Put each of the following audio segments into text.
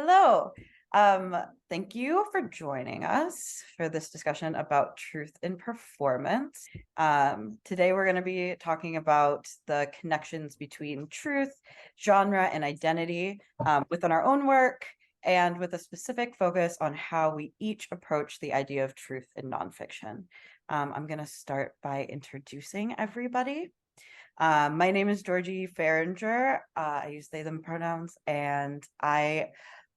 Hello. Um, Thank you for joining us for this discussion about truth in performance. Today we're going to be talking about the connections between truth, genre, and identity within our own work, and with a specific focus on how we each approach the idea of truth in nonfiction. I'm going to start by introducing everybody. My name is Georgie Farringer. I use they, them pronouns, and I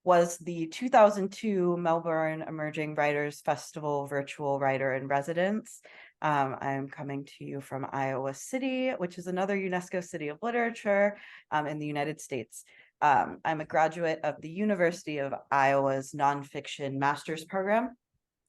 was the 2002 Melbourne Emerging Writers Festival virtual writer in residence. I'm coming to you from Iowa City, which is another UNESCO City of Literature in the United States. I'm a graduate of the University of Iowa's nonfiction master's program,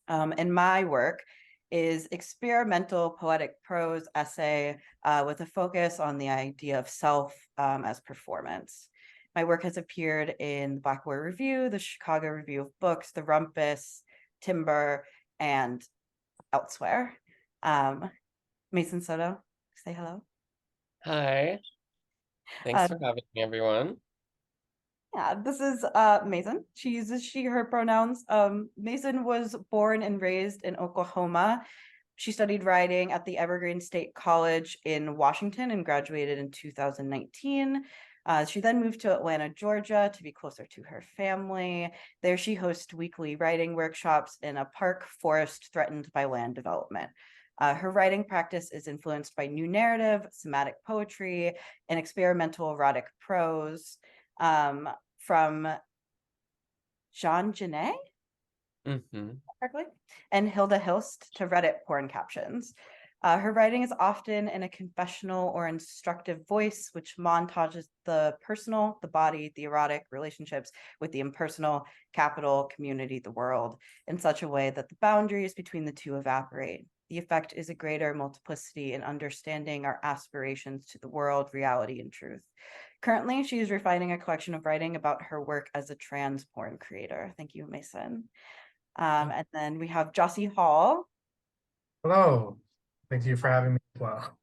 and my work is experimental poetic prose essay with a focus on the idea of self as performance. My work has appeared in the Black Boy Review, the Chicago Review of Books, the Rumpus, Timber, and elsewhere. Mason Soto, say hello. Hi, thanks Uh, for having me, everyone. Yeah, this is Mason. She uses she, her pronouns. Mason was born and raised in Oklahoma. She studied writing at the Evergreen State College in Washington and graduated in 2019. She then moved to Atlanta, Georgia to be closer to her family. There she hosts weekly writing workshops in a park forest threatened by land development. Her writing practice is influenced by new narrative, somatic poetry, and experimental erotic prose. From Jean Genet, hmm correctly, and Hilda Hilst to Reddit porn captions. Her writing is often in a confessional or instructive voice, which montages the personal, the body, the erotic relationships with the impersonal, capital, community, the world, in such a way that the boundaries between the two evaporate. The effect is a greater multiplicity in understanding our aspirations to the world, reality, and truth. Currently, she is refining a collection of writing about her work as a trans porn creator. Thank you, Mason. And then we have Jossie Hall. Hello. Thank you for having me as well.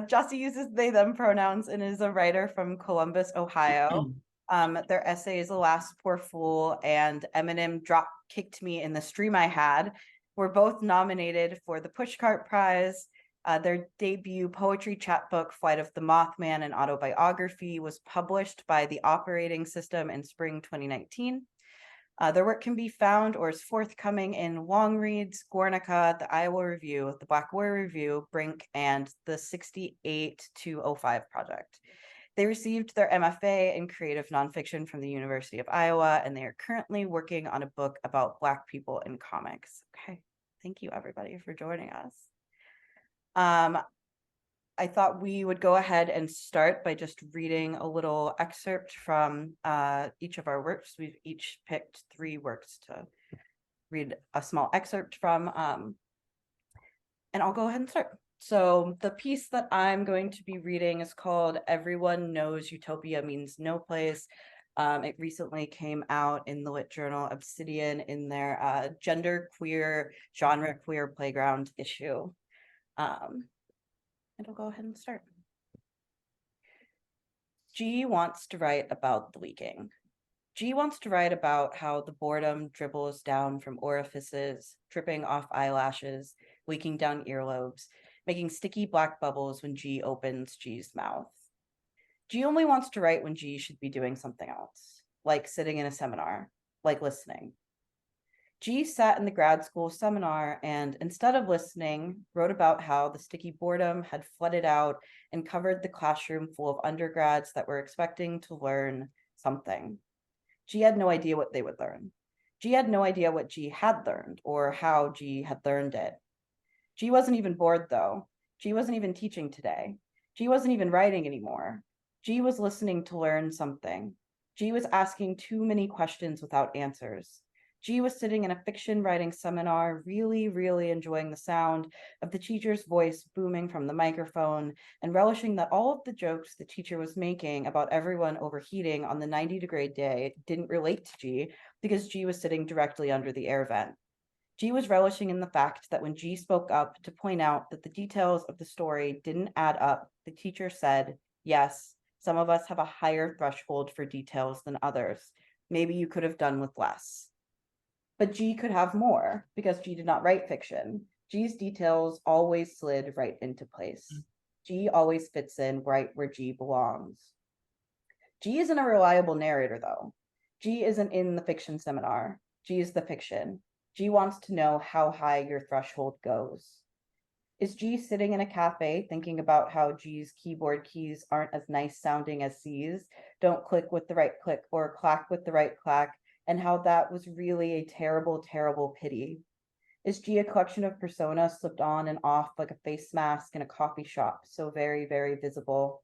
Jossie uses they, them pronouns and is a writer from Columbus, Ohio. Their essays, The Last Poor Fool and Eminem Drop Kicked Me in the Stream I Had, were both nominated for the Pushcart Prize. Their debut poetry chapbook, Flight of the Mothman, an autobiography, was published by the Operating System in spring 2019. Their work can be found or is forthcoming in Long Reads, Guernica, the Iowa Review, the Black Boy Review, Brink, and the 68205 Project. They received their MFA in creative nonfiction from the University of Iowa, and they are currently working on a book about Black people in comics. Okay, thank you everybody for joining us. I thought we would go ahead and start by just reading a little excerpt from each of our works. We've each picked 3 works to read a small excerpt from, and I'll go ahead and start. So the piece that I'm going to be reading is called Everyone Knows Utopia Means No Place. It recently came out in the lit journal Obsidian in their gender queer, genre queer playground issue. And I'll go ahead and start. G wants to write about the leaking. G wants to write about how the boredom dribbles down from orifices, dripping off eyelashes, leaking down earlobes, making sticky black bubbles when G opens G's mouth. G only wants to write when G should be doing something else, like sitting in a seminar, like listening. G sat in the grad school seminar and, instead of listening, wrote about how the sticky boredom had flooded out and covered the classroom full of undergrads that were expecting to learn something. G had no idea what they would learn. G had no idea what G had learned or how G had learned it. G wasn't even bored, though. G wasn't even teaching today. G wasn't even writing anymore. G was listening to learn something. G was asking too many questions without answers. G was sitting in a fiction writing seminar, really, really enjoying the sound of the teacher's voice booming from the microphone and relishing that all of the jokes the teacher was making about everyone overheating on the 90-degree day didn't relate to G because G was sitting directly under the air vent. G was relishing in the fact that when G spoke up to point out that the details of the story didn't add up, the teacher said, "Yes, Some of us have a higher threshold for details than others. Maybe you could have done with less. But G could have more because G did not write fiction. G's details always slid right into place. G always fits in right where G belongs. G isn't a reliable narrator, though. G isn't in the fiction seminar. G is the fiction. G wants to know how high your threshold goes. Is G sitting in a cafe thinking about how G's keyboard keys aren't as nice sounding as C's, don't click with the right click or clack with the right clack, and how that was really a terrible, terrible pity? Is G a collection of personas slipped on and off like a face mask in a coffee shop, so very, very visible?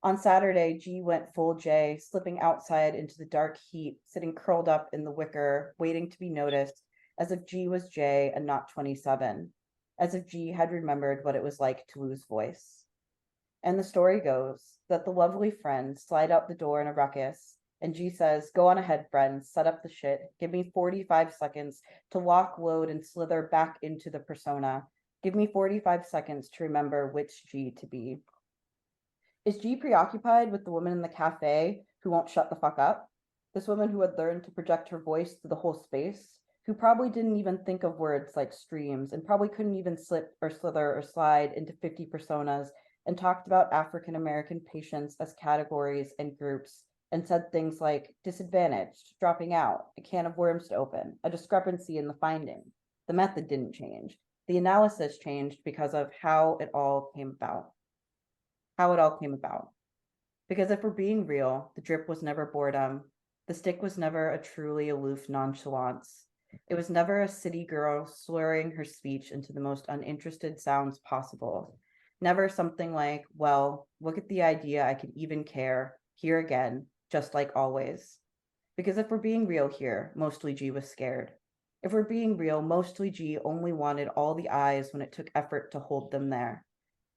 On Saturday, G went full J, slipping outside into the dark heat, sitting curled up in the wicker, waiting to be noticed, as if G was J and not 27, as if G had remembered what it was like to lose voice. And the story goes that the lovely friends slide out the door in a ruckus, and G says, "Go on ahead, friends, set up the shit. Give me 45 seconds to lock, load, and slither back into the persona. Give me 45 seconds to remember which G to be." Is G preoccupied with the woman in the cafe who won't shut the fuck up? This woman who had learned to project her voice through the whole space, who probably didn't even think of words like streams and probably couldn't even slip or slither or slide into 50 personas, and talked about African American patients as categories and groups, and said things like disadvantaged, dropping out, a can of worms to open, a discrepancy in the finding. The method didn't change. The analysis changed because of how it all came about. Because if we're being real, the drip was never boredom. The stick was never a truly aloof nonchalance. It was never a city girl slurring her speech into the most uninterested sounds possible. Never something like, well, look at the idea I could even care, here again, just like always. Because if we're being real here, mostly G was scared. If we're being real, mostly G only wanted all the eyes when it took effort to hold them there.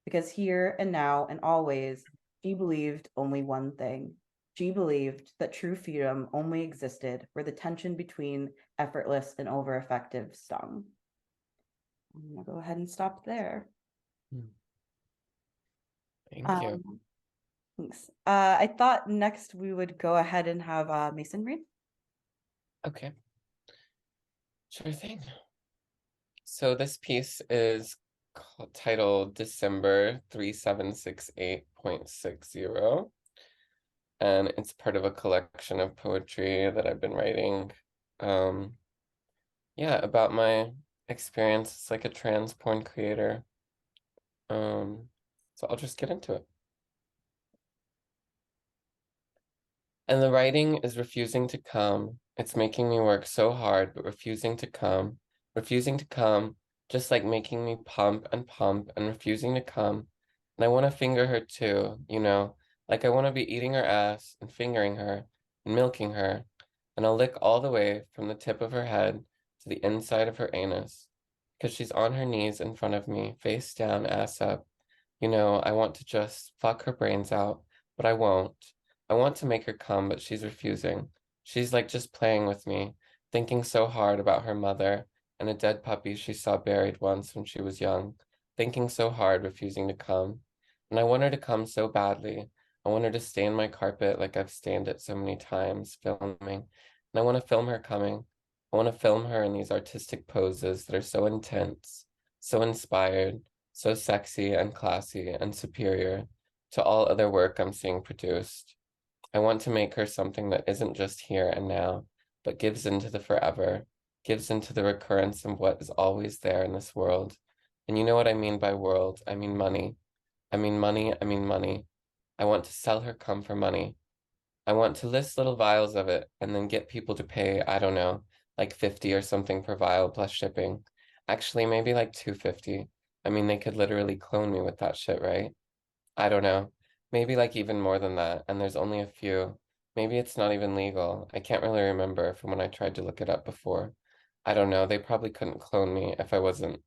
Because here and now and always, G believed only one thing. G believed that true freedom only existed where the tension between effortless and over-effective stung. I'm gonna go ahead and stop there. Thank you. Thanks. I thought next we would go ahead and have Mason read. Okay. Sure thing. So this piece is titled December 3768.60, and it's part of a collection of poetry that I've been writing, about my experience as like a trans porn creator. So I'll just get into it. And the writing is refusing to come. It's making me work so hard, but refusing to come, just like making me pump and refusing to come. And I want to finger her too, like I want to be eating her ass and fingering her and milking her. And I'll lick all the way from the tip of her head to the inside of her anus, because she's on her knees in front of me, face down, ass up. I want to just fuck her brains out, but I won't. I want to make her come, but she's refusing. She's like just playing with me, thinking so hard about her mother and a dead puppy she saw buried once when she was young, thinking so hard, refusing to come. And I want her to come so badly. I want her to stain my carpet like I've stained it so many times, filming. And I want to film her coming. I want to film her in these artistic poses that are so intense, so inspired, so sexy and classy and superior to all other work I'm seeing produced. I want to make her something that isn't just here and now, but gives into the forever, gives into the recurrence of what is always there in this world. And you know what I mean by world? I mean money. I mean money, I mean money. I want to sell her cum for money. I want to list little vials of it and then get people to pay, I don't know, like 50 or something per vial plus shipping. Actually, maybe like 250. I mean, they could literally clone me with that shit, right? I don't know. Maybe like even more than that, and there's only a few. Maybe it's not even legal. I can't really remember from when I tried to look it up before. I don't know. They probably couldn't clone me if I wasn't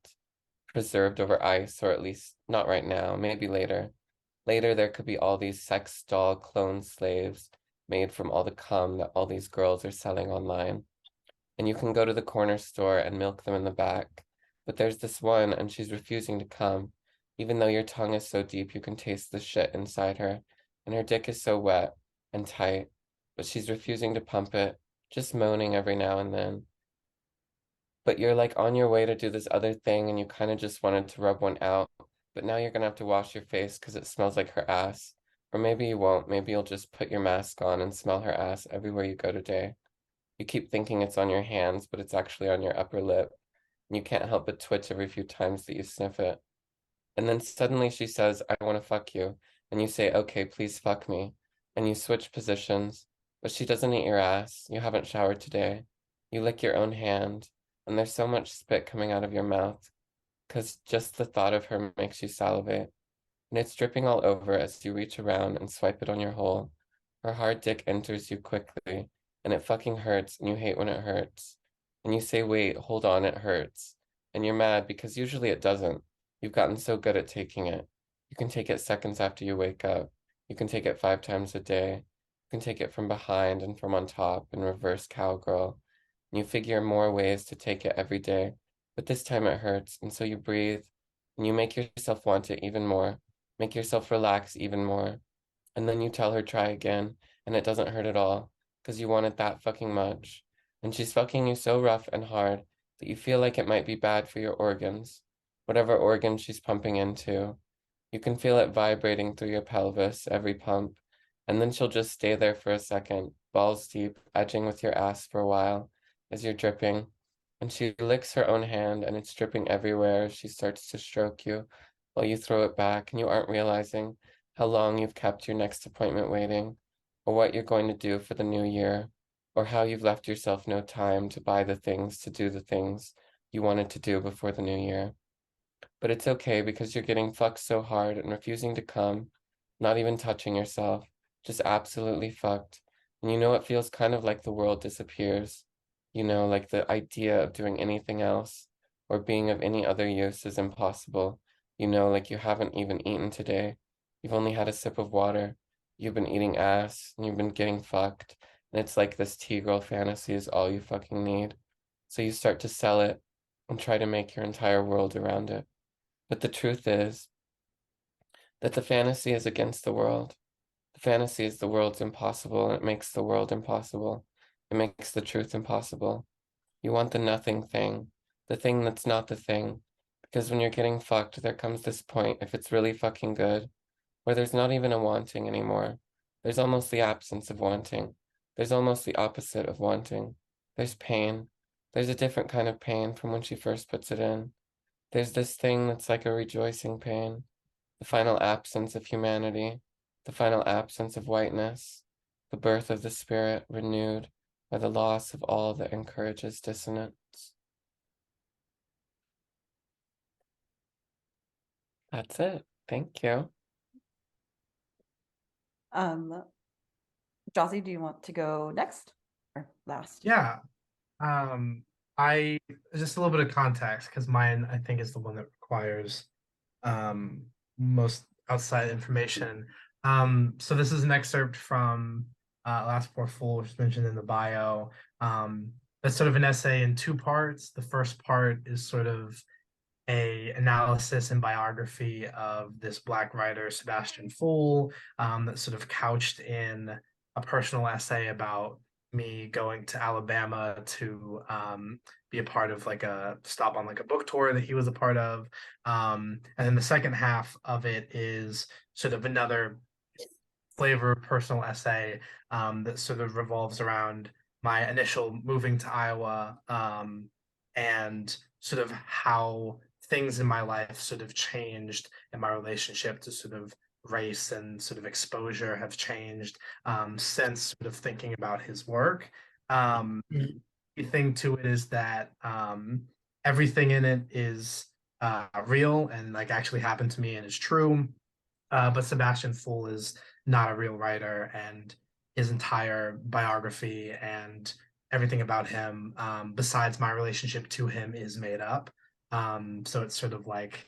preserved over ice, or at least not right now, maybe later. Later, there could be all these sex doll clone slaves made from all the cum that all these girls are selling online. And you can go to the corner store and milk them in the back. But there's this one, and she's refusing to come, even though your tongue is so deep you can taste the shit inside her. and her dick is so wet and tight, but she's refusing to pump it, just moaning every now and then. But you're like on your way to do this other thing and you kind of just wanted to rub one out, but now you're gonna have to wash your face because it smells like her ass. Or maybe you won't, maybe you'll just put your mask on and smell her ass everywhere you go today. You keep thinking it's on your hands, but it's actually on your upper lip, and you can't help but twitch every few times that you sniff it. And then suddenly she says, I want to fuck you. And you say, okay, please fuck me. And you switch positions, but she doesn't eat your ass. You haven't showered today. You lick your own hand, and there's so much spit coming out of your mouth, because just the thought of her makes you salivate. And it's dripping all over as you reach around and swipe it on your hole. Her hard dick enters you quickly, and it fucking hurts, and you hate when it hurts. And you say, wait, hold on, it hurts. And you're mad because usually it doesn't. You've gotten so good at taking it. You can take it seconds after you wake up. You can take it 5 times a day. You can take it from behind and from on top in reverse cowgirl. And you figure more ways to take it every day. But this time it hurts, and so you breathe, and you make yourself want it even more. Make yourself relax even more. And then you tell her try again, and it doesn't hurt at all, because you want it that fucking much. And she's fucking you so rough and hard that you feel like it might be bad for your organs, whatever organ she's pumping into. You can feel it vibrating through your pelvis, every pump, and then she'll just stay there for a second, balls deep, edging with your ass for a while, as you're dripping. And she licks her own hand, and it's dripping everywhere as she starts to stroke you, while you throw it back, and you aren't realizing how long you've kept your next appointment waiting, or what you're going to do for the new year, or how you've left yourself no time to buy the things, to do the things you wanted to do before the new year. But it's okay because you're getting fucked so hard and refusing to come, not even touching yourself, just absolutely fucked. And you know it feels kind of like the world disappears. You know, like the idea of doing anything else or being of any other use is impossible. You know, like you haven't even eaten today. You've only had a sip of water. You've been eating ass and you've been getting fucked. And it's like this T-girl fantasy is all you fucking need. So you start to sell it and try to make your entire world around it. But the truth is that the fantasy is against the world. The fantasy is the world's impossible, and it makes the world impossible. It makes the truth impossible. You want the nothing thing, the thing that's not the thing. Because when you're getting fucked, there comes this point, if it's really fucking good, where there's not even a wanting anymore. There's almost the absence of wanting. There's almost the opposite of wanting. There's pain. There's a different kind of pain from when she first puts it in. There's this thing that's like a rejoicing pain, the final absence of humanity, the final absence of whiteness, the birth of the spirit renewed by the loss of all that encourages dissonance. That's it. Thank you. Jossie, do you want to go next or last? Yeah. I just a little bit of context because mine I think is the one that requires most outside information. So this is an excerpt from Last Poor Fool, which is mentioned in the bio. That's sort of an essay in 2 parts. The first part is sort of a analysis and biography of this Black writer, Sebastian Fool, that's sort of couched in a personal essay about me going to Alabama to be a part of like a stop on like a book tour that he was a part of. And then the second half of it is sort of another flavor personal essay that sort of revolves around my initial moving to Iowa and sort of how things in my life sort of changed and my relationship to sort of race and sort of exposure have changed since sort of thinking about his work. The thing to it is that everything in it is real and like actually happened to me and is true. But Sebastian Fool is not a real writer, and his entire biography and everything about him, besides my relationship to him, is made up. So it's sort of like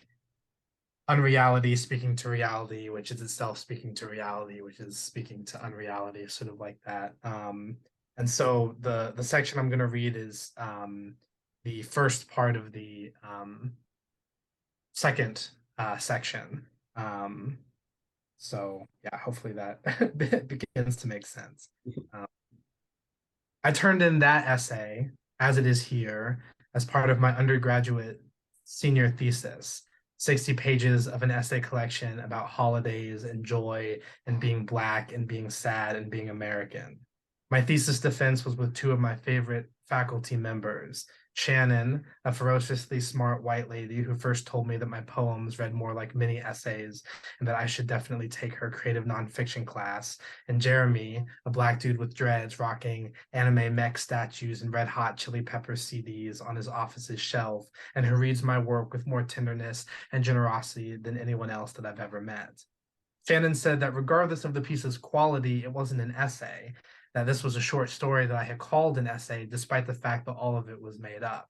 unreality speaking to reality, which is itself speaking to reality, which is speaking to unreality, sort of like that. And so the section I'm going to read is the first part of the second section. So yeah, hopefully that begins to make sense. I turned in that essay as it is here as part of my undergraduate senior thesis. 60 pages of an essay collection about holidays and joy and being Black and being sad and being American. My thesis defense was with two of my favorite faculty members, Shannon, a ferociously smart white lady who first told me that my poems read more like mini essays and that I should definitely take her creative nonfiction class, and Jeremy, a Black dude with dreads rocking anime mech statues and Red Hot Chili Pepper CDs on his office's shelf, and who reads my work with more tenderness and generosity than anyone else that I've ever met. Shannon said that regardless of the piece's quality, it wasn't an essay, that this was a short story that I had called an essay, despite the fact that all of it was made up.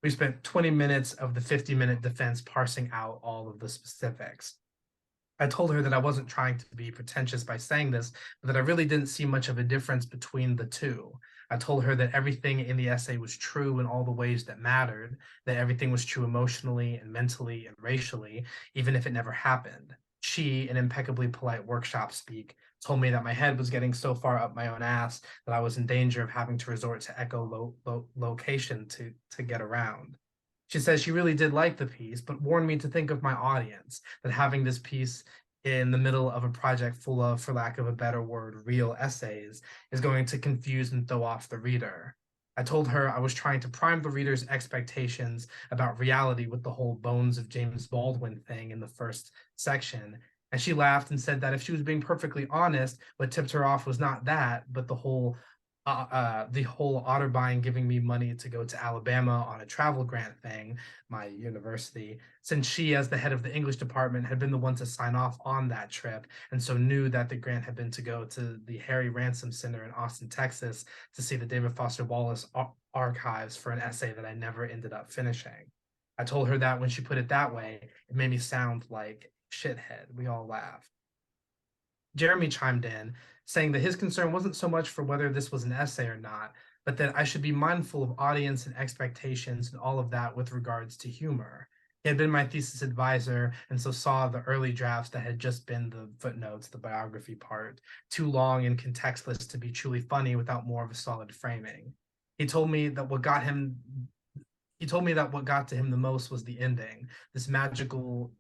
We spent 20 minutes of the 50-minute defense parsing out all of the specifics. I told her that I wasn't trying to be pretentious by saying this, but that I really didn't see much of a difference between the two. I told her that everything in the essay was true in all the ways that mattered, that everything was true emotionally and mentally and racially, even if it never happened. She, in impeccably polite workshop speak, told me that my head was getting so far up my own ass that I was in danger of having to resort to echolocation to get around. She says she really did like the piece, but warned me to think of my audience, that having this piece in the middle of a project full of, for lack of a better word, real essays is going to confuse and throw off the reader. I told her I was trying to prime the reader's expectations about reality with the whole Bones of James Baldwin thing in the first section. And she laughed and said that if she was being perfectly honest, what tipped her off was not that, but the whole Otterbein giving me money to go to Alabama on a travel grant thing, my university, since she, as the head of the English department, had been the one to sign off on that trip, and so knew that the grant had been to go to the Harry Ransom Center in Austin, Texas, to see the David Foster Wallace archives for an essay that I never ended up finishing. I told her that when she put it that way, it made me sound like shithead. We all laughed. Jeremy chimed in, saying that his concern wasn't so much for whether this was an essay or not, but that I should be mindful of audience and expectations and all of that with regards to humor. He had been my thesis advisor and so saw the early drafts that had just been the footnotes, the biography part, too long and contextless to be truly funny without more of a solid framing. He told me that what got to him the most was the ending, this magical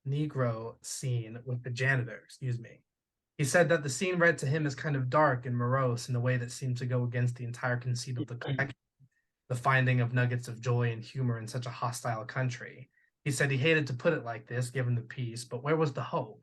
Negro scene with the janitor, excuse me. He said that the scene read to him as kind of dark and morose in a way that seemed to go against the entire conceit of the collection, the finding of nuggets of joy and humor in such a hostile country. He said he hated to put it like this, given the piece, but where was the hope?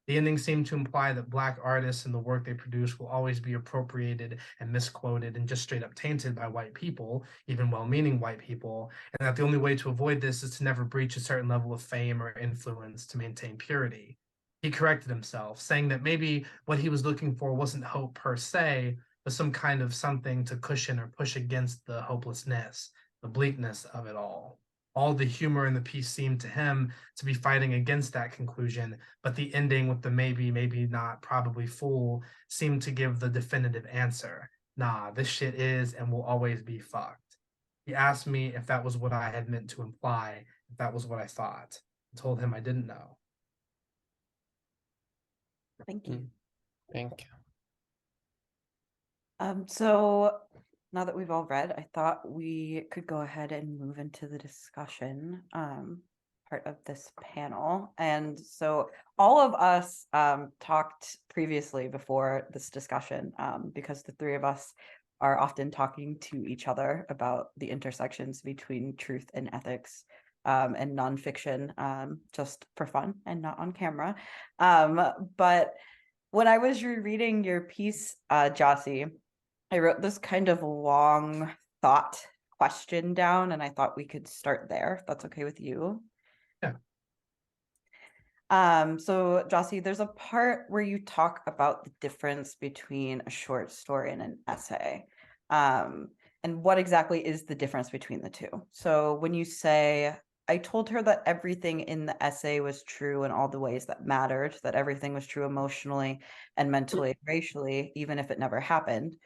The ending seemed to imply that Black artists and the work they produce will always be appropriated and misquoted and just straight up tainted by white people, even well-meaning white people, and that the only way to avoid this is to never breach a certain level of fame or influence to maintain purity. He corrected himself, saying that maybe what he was looking for wasn't hope per se, but some kind of something to cushion or push against the hopelessness, the bleakness of it all. All the humor in the piece seemed to him to be fighting against that conclusion, but the ending with the maybe, maybe not, probably fool seemed to give the definitive answer. Nah, this shit is and will always be fucked. He asked me if that was what I had meant to imply, if that was what I thought. I told him I didn't know. Thank you. Thank you. So now that we've all read, I thought we could go ahead and move into the discussion part of this panel. And so all of us talked previously before this discussion because the three of us are often talking to each other about the intersections between truth and ethics and nonfiction, just for fun and not on camera. But when I was rereading your piece, Jossie, I wrote this kind of long thought question down, and I thought we could start there, if that's okay with you. Yeah. So Jossie, there's a part where you talk about the difference between a short story and an essay. And what exactly is the difference between the two? So when you say, I told her that everything in the essay was true in all the ways that mattered, that everything was true emotionally and mentally, racially, even if it never happened.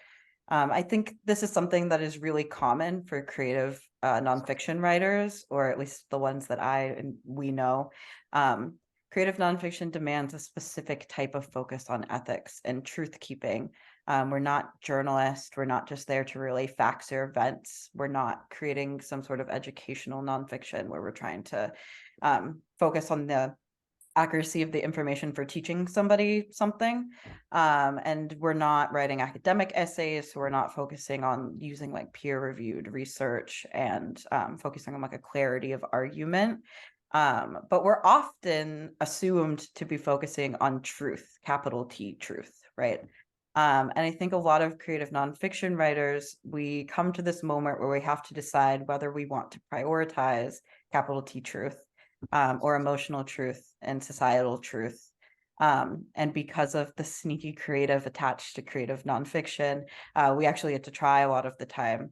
I think this is something that is really common for creative nonfiction writers, or at least the ones that we know. Creative nonfiction demands a specific type of focus on ethics and truth keeping. We're not journalists. We're not just there to relay facts or events. We're not creating some sort of educational nonfiction where we're trying to focus on the accuracy of the information for teaching somebody something. And we're not writing academic essays, so we're not focusing on using like peer-reviewed research and focusing on like a clarity of argument. But we're often assumed to be focusing on truth, capital T truth, right? And I think a lot of creative nonfiction writers, we come to this moment where we have to decide whether we want to prioritize capital T truth or emotional truth and societal truth. And because of the sneaky creative attached to creative nonfiction, we actually get to try a lot of the time.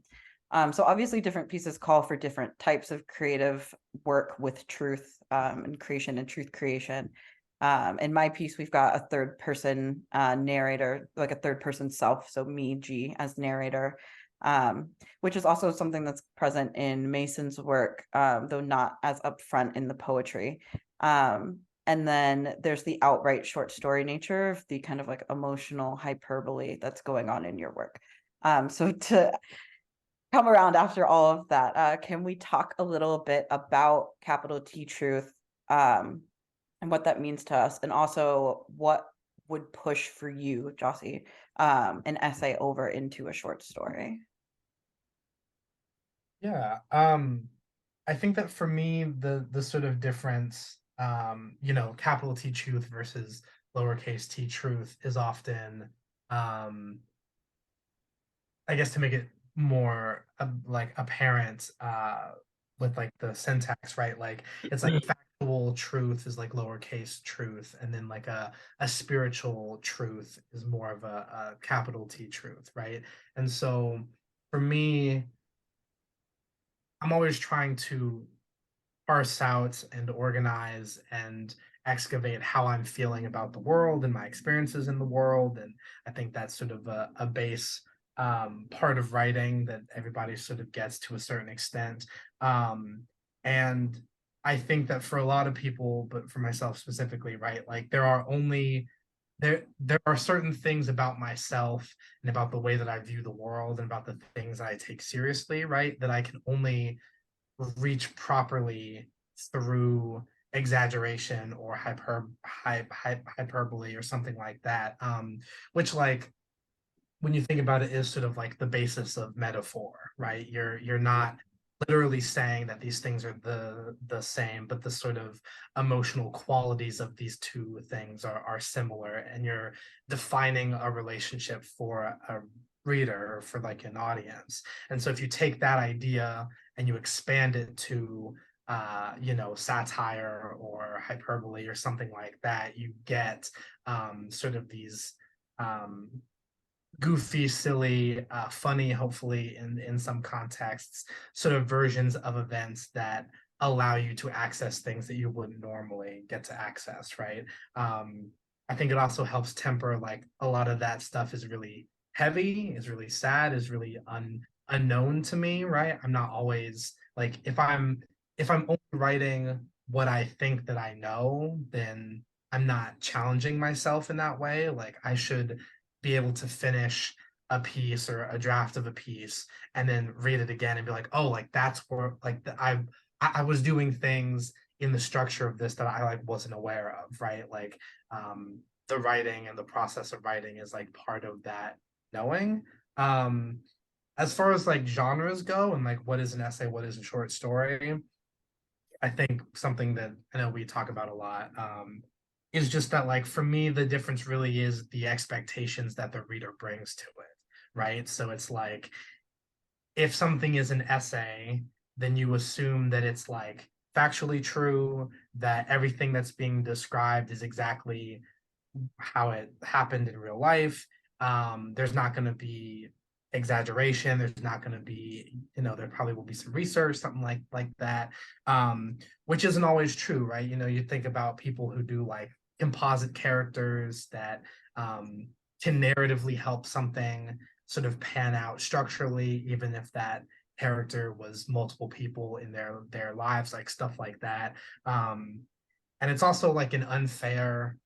So obviously different pieces call for different types of creative work with truth and creation and truth creation. In my piece, we've got a third person narrator, like a third person self. So me, G, as narrator, which is also something that's present in Mason's work, though not as upfront in the poetry. And then there's the outright short story nature of the kind of like emotional hyperbole that's going on in your work. So to come around after all of that, can we talk a little bit about capital T truth and what that means to us, and also what would push for you, Jossie, an essay over into a short story? Yeah, I think that for me, the sort of difference, capital T truth versus lowercase t truth is often, I guess, to make it more like apparent with like the syntax, right? Like it's like factual truth is like lowercase truth, and then like a spiritual truth is more of a capital T truth, right? And so for me, I'm always trying to parse out and organize and excavate how I'm feeling about the world and my experiences in the world. And I think that's sort of a base part of writing that everybody sort of gets to a certain extent. And I think that for a lot of people, but for myself specifically, right, like there are certain things about myself and about the way that I view the world and about the things that I take seriously, right, that I can only reach properly through exaggeration or hyperbole or something like that, which, like, when you think about it, is sort of like the basis of metaphor, right? You're not literally saying that these things are the same, but the sort of emotional qualities of these two things are similar, and you're defining a relationship for a reader or for like an audience. And so if you take that idea and you expand it to satire or hyperbole or something like that, you get sort of these um, goofy, silly, funny, hopefully in some contexts, sort of versions of events that allow you to access things that you wouldn't normally get to access, right? I think it also helps temper, like, a lot of that stuff is really heavy, is really sad, is really unknown to me, right? I'm not always like, if I'm only writing what I think that I know, then I'm not challenging myself in that way. Like, I should be able to finish a piece or a draft of a piece and then read it again and be like, oh, like that's where like I was doing things in the structure of this that I like wasn't aware of, right? Like the writing and the process of writing is like part of that knowing. As far as like genres go and like what is an essay, what is a short story, I think something that I know we talk about a lot is just that, like, for me, the difference really is the expectations that the reader brings to it, right? So it's like, if something is an essay, then you assume that it's like factually true, that everything that's being described is exactly how it happened in real life. There's not going to be exaggeration. There's not going to be, there probably will be some research, something like that, which isn't always true, right? You think about people who do like composite characters that can narratively help something sort of pan out structurally, even if that character was multiple people in their lives, like stuff like that. And it's also like an unfair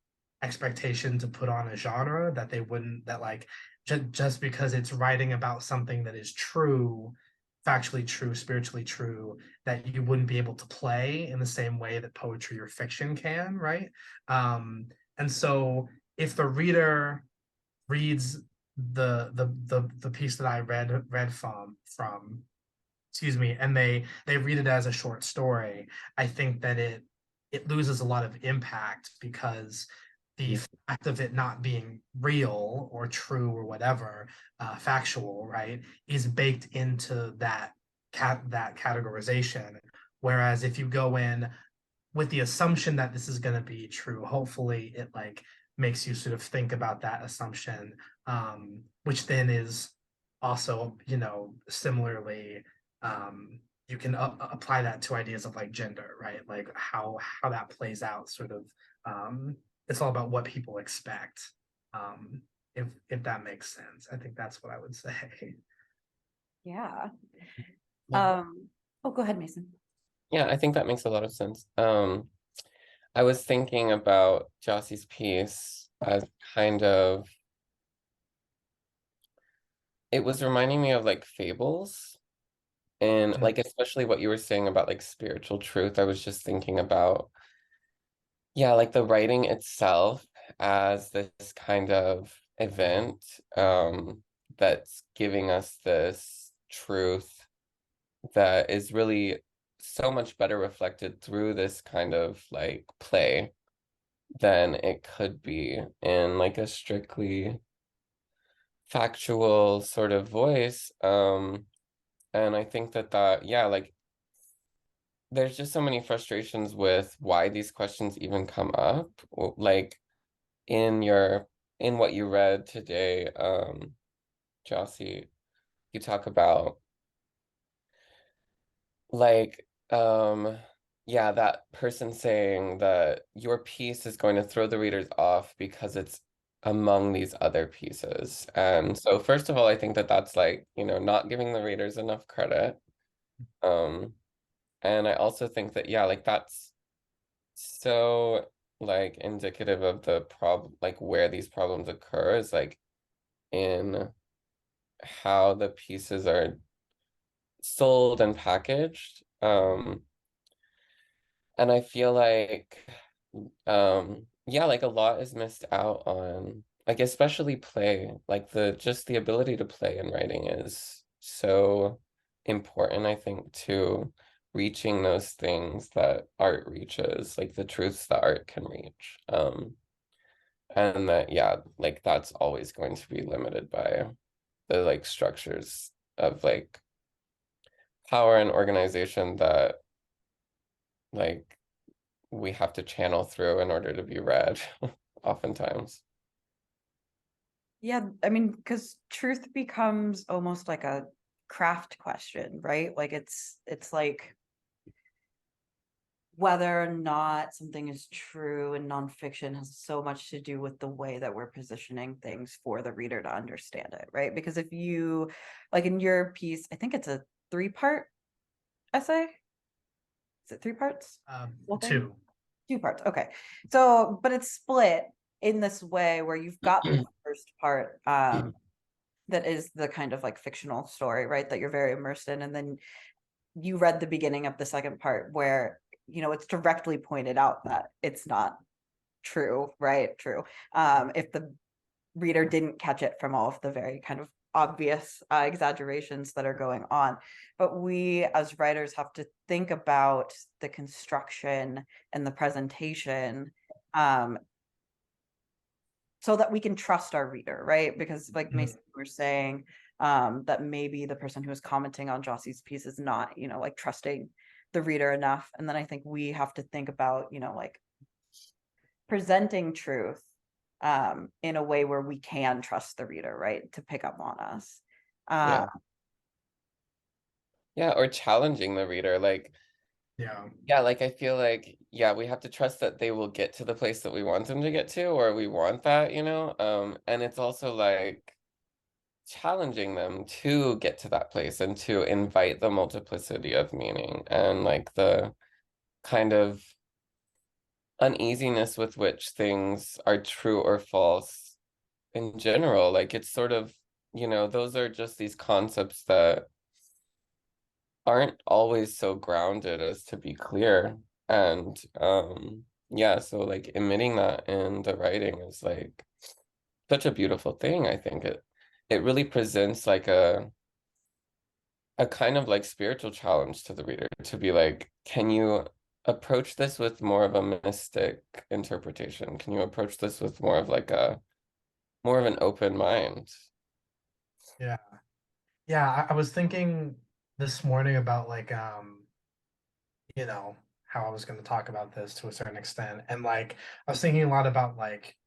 expectation to put on a genre that they wouldn't, that like just because it's writing about something that is true, factually true, spiritually true, that you wouldn't be able to play in the same way that poetry or fiction can, right? And so if the reader reads the piece that I read from, excuse me, and they read it as a short story, I think that it loses a lot of impact, because the fact of it not being real or true or whatever, factual, right, is baked into that categorization. Whereas if you go in with the assumption that this is going to be true, hopefully it like makes you sort of think about that assumption, which then is also, you know, similarly, you can apply that to ideas of like gender, right? Like how that plays out, sort of. It's all about what people expect. If that makes sense, I think that's what I would say. Yeah. Yeah. Oh, go ahead, Mason. Yeah, I think that makes a lot of sense. I was thinking about Jossie's piece as kind of, it was reminding me of like fables, and like especially what you were saying about like spiritual truth. I was just thinking about, yeah, like the writing itself as this kind of event, that's giving us this truth that is really so much better reflected through this kind of like play than it could be in like a strictly factual sort of voice. And I think that yeah, like there's just so many frustrations with why these questions even come up. Like in your in what you read today, Jossie, you talk about like yeah, that person saying that your piece is going to throw the readers off because it's among these other pieces. And so first of all, I think that that's like, you know, not giving the readers enough credit. Um and I also think that yeah, like that's so like indicative of the problem, like where these problems occur is like in how the pieces are sold and packaged. And I feel like yeah, like a lot is missed out on, like especially play, like the just the ability to play in writing is so important, I think, to reaching those things that art reaches, like the truths that art can reach. And that yeah, like that's always going to be limited by the like structures of like power and organization that like we have to channel through in order to be read oftentimes. Yeah, I mean, because truth becomes almost like a craft question, right? Like it's like whether or not something is true in nonfiction has so much to do with the way that we're positioning things for the reader to understand it, right? Because if you, like in your piece, I think it's a 3-part essay. Is it 3 parts? Whole thing? Two. 2 parts. Okay. So, but it's split in this way where you've got the first part, that is the kind of like fictional story, right? That you're very immersed in. And then you read the beginning of the second part where, you know, it's directly pointed out that it's not true, right? True. If the reader didn't catch it from all of the very kind of obvious exaggerations that are going on. But we as writers have to think about the construction and the presentation, so that we can trust our reader, right? Because like Mason were saying, that maybe the person who is commenting on Jossie's piece is not, you know, like trusting the reader enough. And then I think we have to think about, you know, like presenting truth in a way where we can trust the reader, right? To pick up on us. Yeah. Yeah, or challenging the reader. Like, Yeah. yeah, like I feel like, yeah, we have to trust that they will get to the place that we want them to get to, or we want that, you know? And it's also like, challenging them to get to that place and to invite the multiplicity of meaning and like the kind of uneasiness with which things are true or false in general. Like it's sort of, those are just these concepts that aren't always so grounded as to be clear. And yeah, so like emitting that in the writing is like such a beautiful thing. I think it really presents like a kind of like spiritual challenge to the reader to be like, can you approach this with more of a mystic interpretation? Can you approach this with more of like a more of an open mind? Yeah. Yeah, I was thinking this morning about like how I was going to talk about this to a certain extent. And like I was thinking a lot about like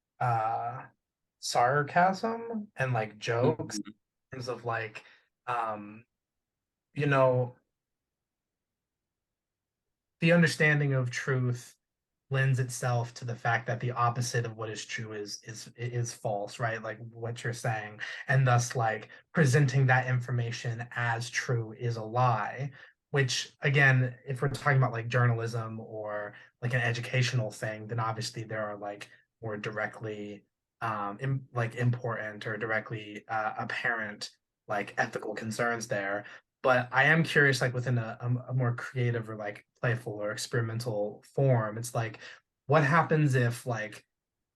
sarcasm and like jokes Mhm. in terms of like um you know the understanding of truth lends itself to the fact that the opposite of what is true is false, right? Like what you're saying, and thus like presenting that information as true is a lie. Which again, if we're talking about like journalism or like an educational thing, then obviously there are like more directly like important or directly apparent like ethical concerns there. But I am curious, like within a more creative or like playful or experimental form, it's like, what happens if like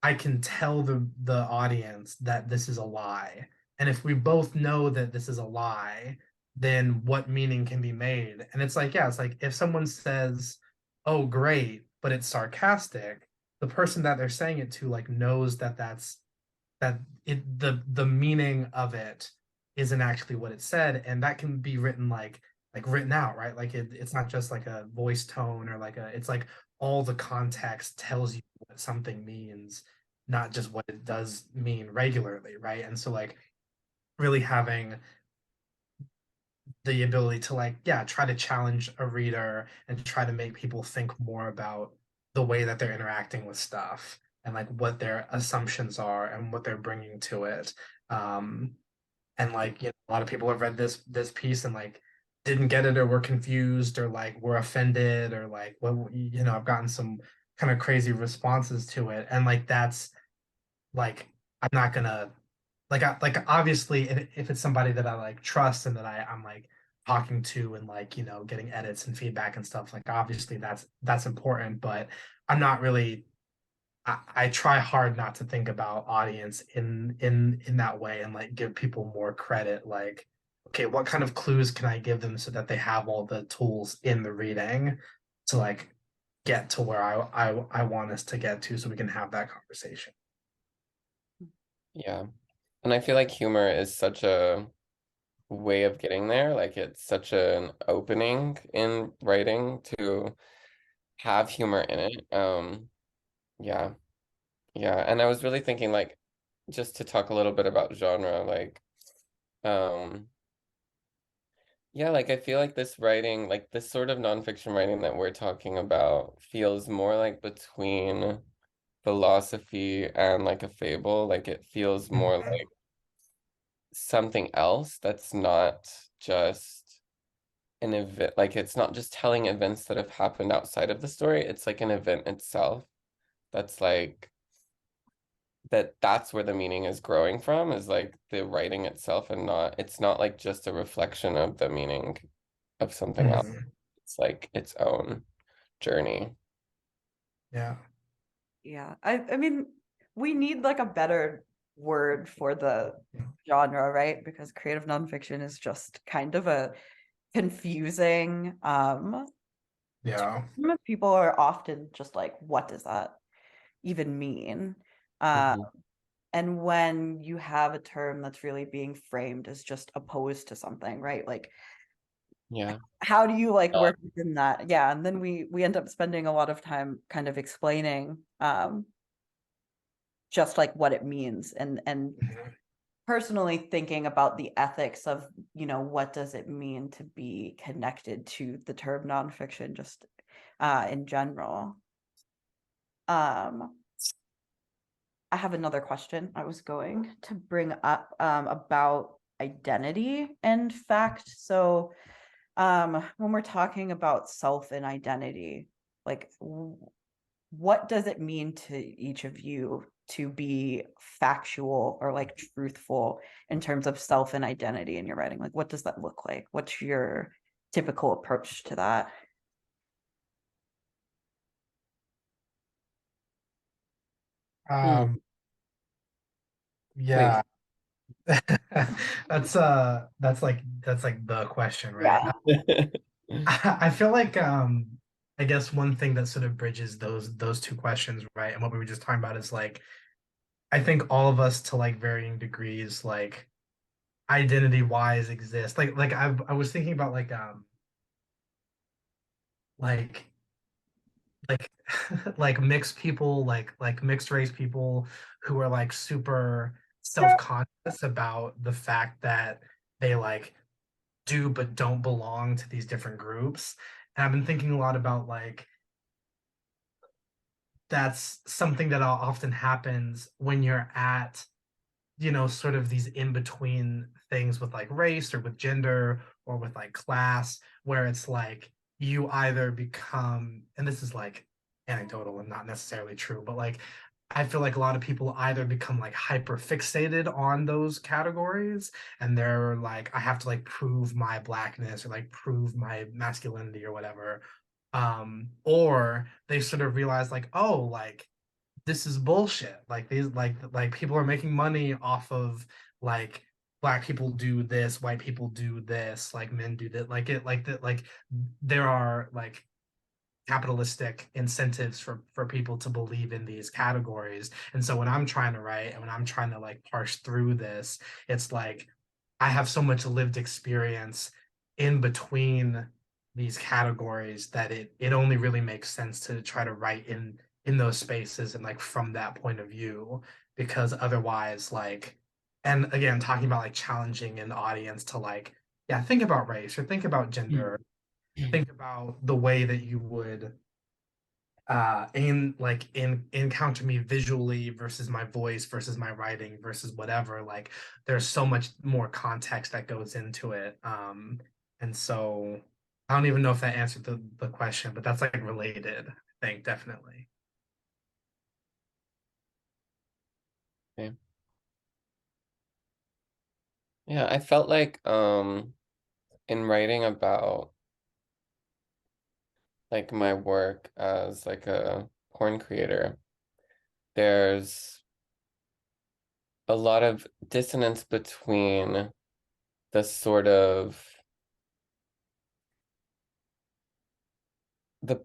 I can tell the audience that this is a lie, and if we both know that this is a lie, then what meaning can be made? And it's like, yeah, it's like if someone says, "Oh, great," but it's sarcastic, the person that they're saying it to like knows that that the meaning of it isn't actually what it said, and that can be written like written out, right? Like it's not just like a voice tone or like a it's like all the context tells you what something means, not just what it does mean regularly, right? And so like really having the ability to like, yeah, try to challenge a reader and try to make people think more about the way that they're interacting with stuff and like what their assumptions are and what they're bringing to it. um and like, a lot of people have read this piece and like didn't get it or were confused or like were offended or like, well, I've gotten some kind of crazy responses to it, and like that's like, I'm not gonna like obviously if it's somebody that I like trust and that I'm like talking to and like, getting edits and feedback and stuff, like obviously that's important, but I'm not really, I try hard not to think about audience in that way and like give people more credit. Like, okay, what kind of clues can I give them so that they have all the tools in the reading to like get to where I want us to get to so we can have that conversation. Yeah. And I feel like humor is such a way of getting there. Like it's such an opening in writing to have humor in it. Yeah. Yeah. And I was really thinking like just to talk a little bit about genre, like um yeah, like I feel like this writing, like this sort of nonfiction writing that we're talking about feels more like between philosophy and like a fable. Like it feels more Mhm. like something else that's not just an event, like it's not just telling events that have happened outside of the story. It's like an event itself that's like that's where the meaning is growing from, is like the writing itself, and not it's not like just a reflection of the meaning of something else. Mhm. It's like its own journey. Yeah. Yeah. I mean, we need like a better word for the genre, right? Because creative nonfiction is just kind of a confusing Yeah. people are often just like, what does that even mean? Uh, Mhm. and when you have a term that's really being framed as just opposed to something, right? Like, Yeah. how do you like Uh, work within that? Yeah, and then we end up spending a lot of time kind of explaining just like what it means, and Mhm. personally thinking about the ethics of, what does it mean to be connected to the term nonfiction just in general. um I have another question I was going to bring up about identity and fact. So when we're talking about self and identity, like what does it mean to each of you to be factual or like truthful in terms of self and identity in your writing? Like what does that look like? What's your typical approach to that? Um, Please. yeah. That's like the question, right? Yeah. I feel like I guess one thing that sort of bridges those two questions, right? And what we were just talking about is like I think all of us to like varying degrees, like identity wise exist. I was thinking about like like like mixed people, like mixed race people who are like super self-conscious about the fact that they like do but don't belong to these different groups. And I've been thinking a lot about like that's something that often happens when you're at, sort of these in between things with like race or with gender or with like class, where it's like you either become, and this is like anecdotal and not necessarily true, but like I feel like a lot of people either become like hyper fixated on those categories and they're like, I have to like prove my blackness or like prove my masculinity or whatever. Or they sort of realize like, oh, like this is bullshit. Like these like people are making money off of like black people do this, white people do this, like men do that, like it like that, like there are like capitalistic incentives for people to believe in these categories. And so when I'm trying to write and when I'm trying to like parse through this, it's like I have so much lived experience in between these categories that it only really makes sense to try to write in those spaces and like from that point of view, because otherwise like, and again talking about like challenging an audience to like, yeah, think about race or think about gender, think about the way that you would in encounter me visually versus my voice versus my writing versus whatever. Like there's so much more context that goes into it. And so I don't even know if that answered the question, but that's like related, I think, definitely. Okay. Yeah, I felt like in writing about like my work as like a porn creator, there's a lot of dissonance between the sort of the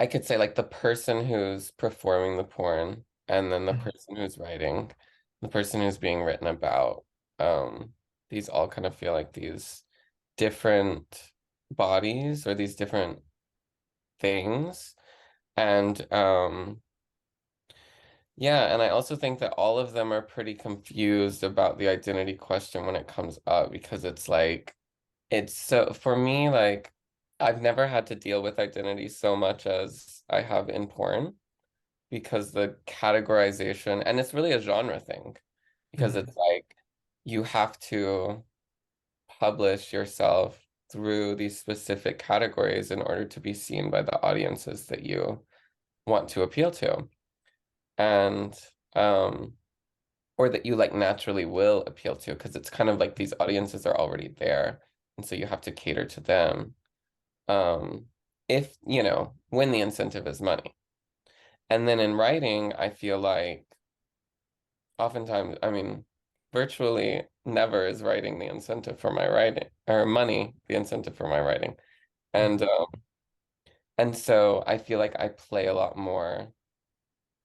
I could say like the person who's performing the porn and then the Mhm. person who's writing, the person who's being written about. Um, these all kind of feel like these different bodies or these different things. And yeah, and I also think that all of them are pretty confused about the identity question when it comes up because it's like it's so for me like I've never had to deal with identity so much as I have in porn because the categorization and it's really a genre thing because Mhm. it's like you have to publish yourself through these specific categories in order to be seen by the audiences that you want to appeal to. And or that you like naturally will appeal to because it's kind of like these audiences are already there and so you have to cater to them. Um if when the incentive is money. And then in writing, I feel like oftentimes, I mean, virtually never is writing the incentive for my writing or money the incentive for my writing. And Mhm. and so I feel like I play a lot more.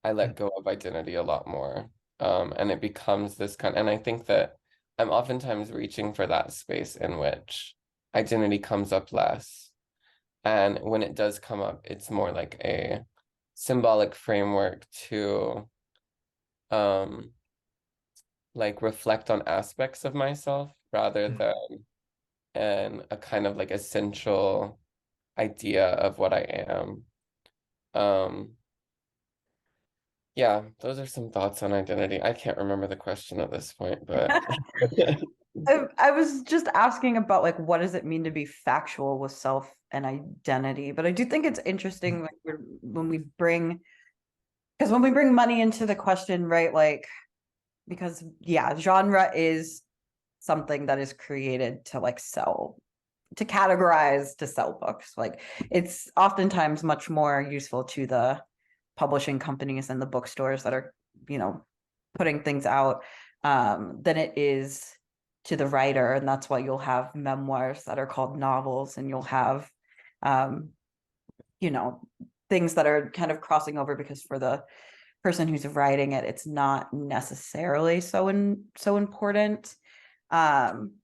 I let go of identity a lot more. And it becomes this and I think that I'm oftentimes reaching for that space in which identity comes up less. And when it does come up, it's more like a symbolic framework to um like reflect on aspects of myself rather Mhm. than a kind of like essential idea of what I am. Um, yeah, those are some thoughts on identity. I can't remember the question at this point, but I was just asking about like what does it mean to be factual with self and identity, but I do think it's interesting like when we bring because when we bring money into the question, right? Like because yeah, genre is something that is created to like sell, to categorize, to sell books. Like it's oftentimes much more useful to the publishing companies and the bookstores that are, you know, putting things out than it is to the writer. And that's why you'll have memoirs that are called novels, and you'll have, um, you know, things that are kind of crossing over because for the person who's writing it, it's not necessarily so important. Um,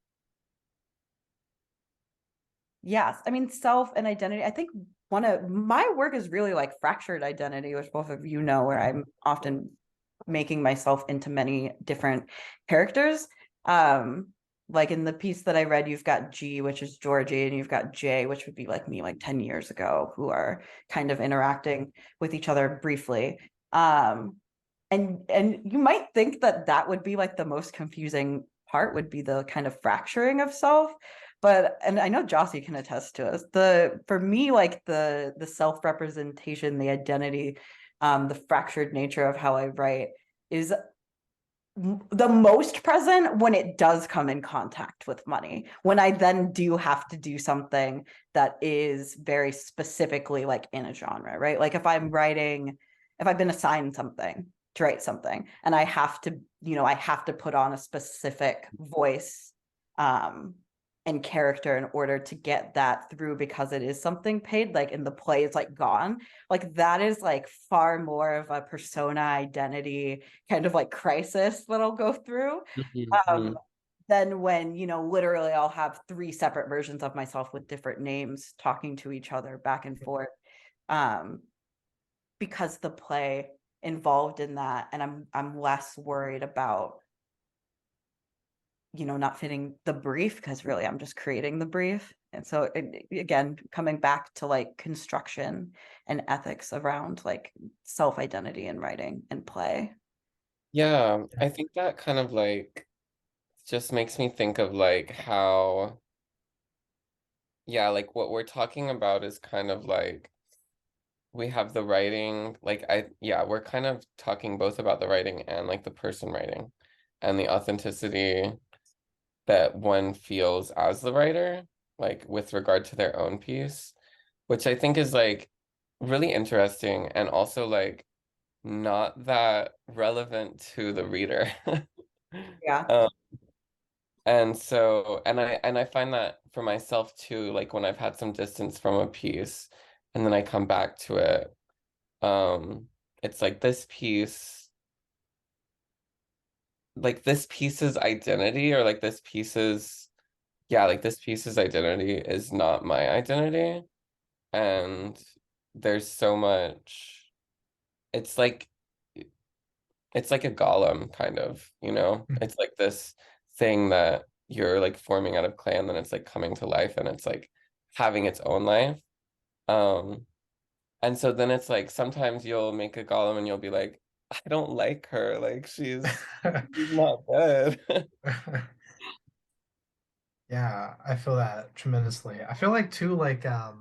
yes, I mean, self and identity. I think one of my work is really like fractured identity, which both of you know, where I'm often making myself into many different characters. Um, like in the piece that I read, you've got G, which is Georgie, and you've got J, which would be like me like 10 years ago, who are kind of interacting with each other briefly. And you might think that that would be like the most confusing part would be the kind of fracturing of self, but and I know Jossie can attest to us, the for me like the self-representation, the identity, the fractured nature of how I write is the most present when it does come in contact with money, when I then do have to do something that is very specifically like in a genre, right? Like if I'm writing, if I've been assigned something to write something and I have to, you know, I have to put on a specific voice um and character in order to get that through because it is something paid, like in the play is like gone, like that is like far more of a persona identity kind of like crisis that I'll go through Mhm. than when, you know, literally I'll have three separate versions of myself with different names talking to each other back and forth. Um, because the play involved in that, and I'm less worried about, you know, not fitting the brief because really I'm just creating the brief. And so again, coming back to like construction and ethics around like self-identity in writing and play. Yeah, I think that kind of like just makes me think of like how, yeah, like what we're talking about is kind of like we have the writing, like yeah, we're kind of talking both about the writing and like the person writing and the authenticity that one feels as the writer, like with regard to their own piece, which I think is like really interesting and also like not that relevant to the reader. Yeah. Um, and so, and I find that for myself too, like when I've had some distance from a piece and then I come back to it, um, it's like this piece's identity or like this piece's, yeah, like this piece's identity is not my identity. And there's so much, it's like, it's like a golem kind of, you know? It's like this thing that you're like forming out of clay and then it's like coming to life and it's like having its own life. Um, and so then it's like sometimes you'll make a golem and you'll be like, I don't like her, like she's not good. Yeah, I feel that tremendously. I feel like too, like I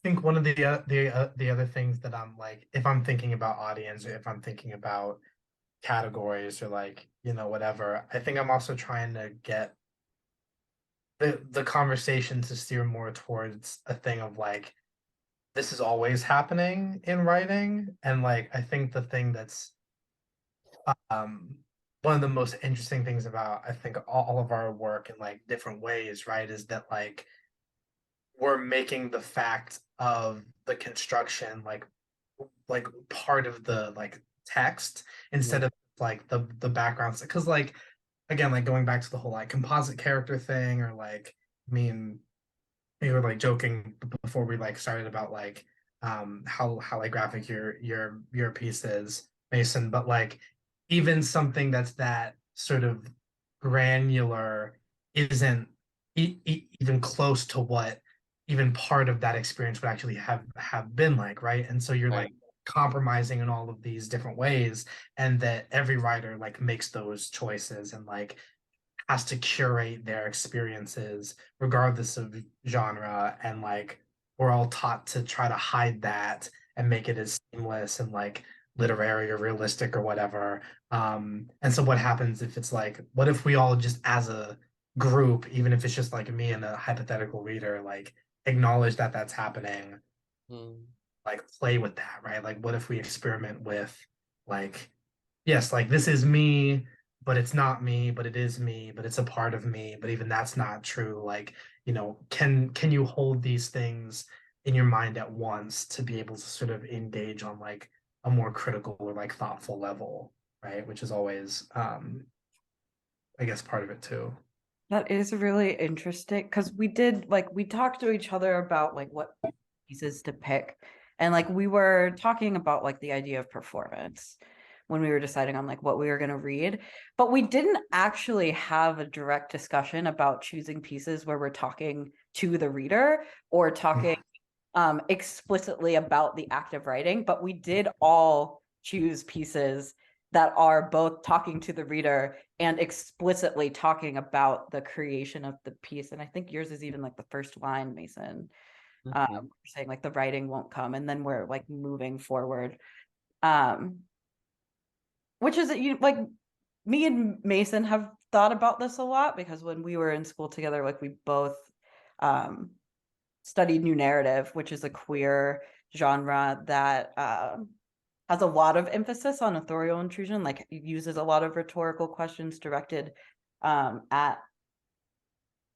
think one of the other things that I'm like, if I'm thinking about audience or if I'm thinking about categories or like, you know, whatever, I think I'm also trying to get the conversation to steer more towards a thing of like this is always happening in writing. And like I think the thing that's um one of the most interesting things about I think all of our work in like different ways, right, is that we're making the fact of the construction like part of the like text instead Mhm. of like the background, because like again, like going back to the whole like composite character thing, or like I mean we were like joking before we like started about like how like graphic your piece is, Mason, but like even something that's that sort of granular isn't even close to what even part of that experience would actually have been like, right? And so you're like Right. compromising in all of these different ways, and that every writer like makes those choices and like has to curate their experiences regardless of genre, and like we're all taught to try to hide that and make it as seamless and like literary or realistic or whatever. And so what happens if it's like, what if we all just as a group, even if it's just like me and a hypothetical reader, like acknowledge that that's happening, Mm. like play with that, right? Like what if we experiment with like, yes, like this is me, but it's not me, but it is me, but it's a part of me, but even that's not true. Like, can you hold these things in your mind at once to be able to sort of engage on like a more critical or like thoughtful level, right? Which is always I guess part of it too. That is really interesting because we talked to each other about like what pieces to pick. And like we were talking about like the idea of performance when we were deciding on like what we were going to read. But we didn't actually have a direct discussion about choosing pieces where we're talking to the reader or talking explicitly about the act of writing. But we did all choose pieces that are both talking to the reader and explicitly talking about the creation of the piece. And I think yours is even like the first line, Mason, Mhm. saying like the writing won't come, and then we're like moving forward. Um, which is you like me and Mason have thought about this a lot because when we were in school together, like we both um studied new narrative, which is a queer genre that has a lot of emphasis on authorial intrusion, like uses a lot of rhetorical questions directed at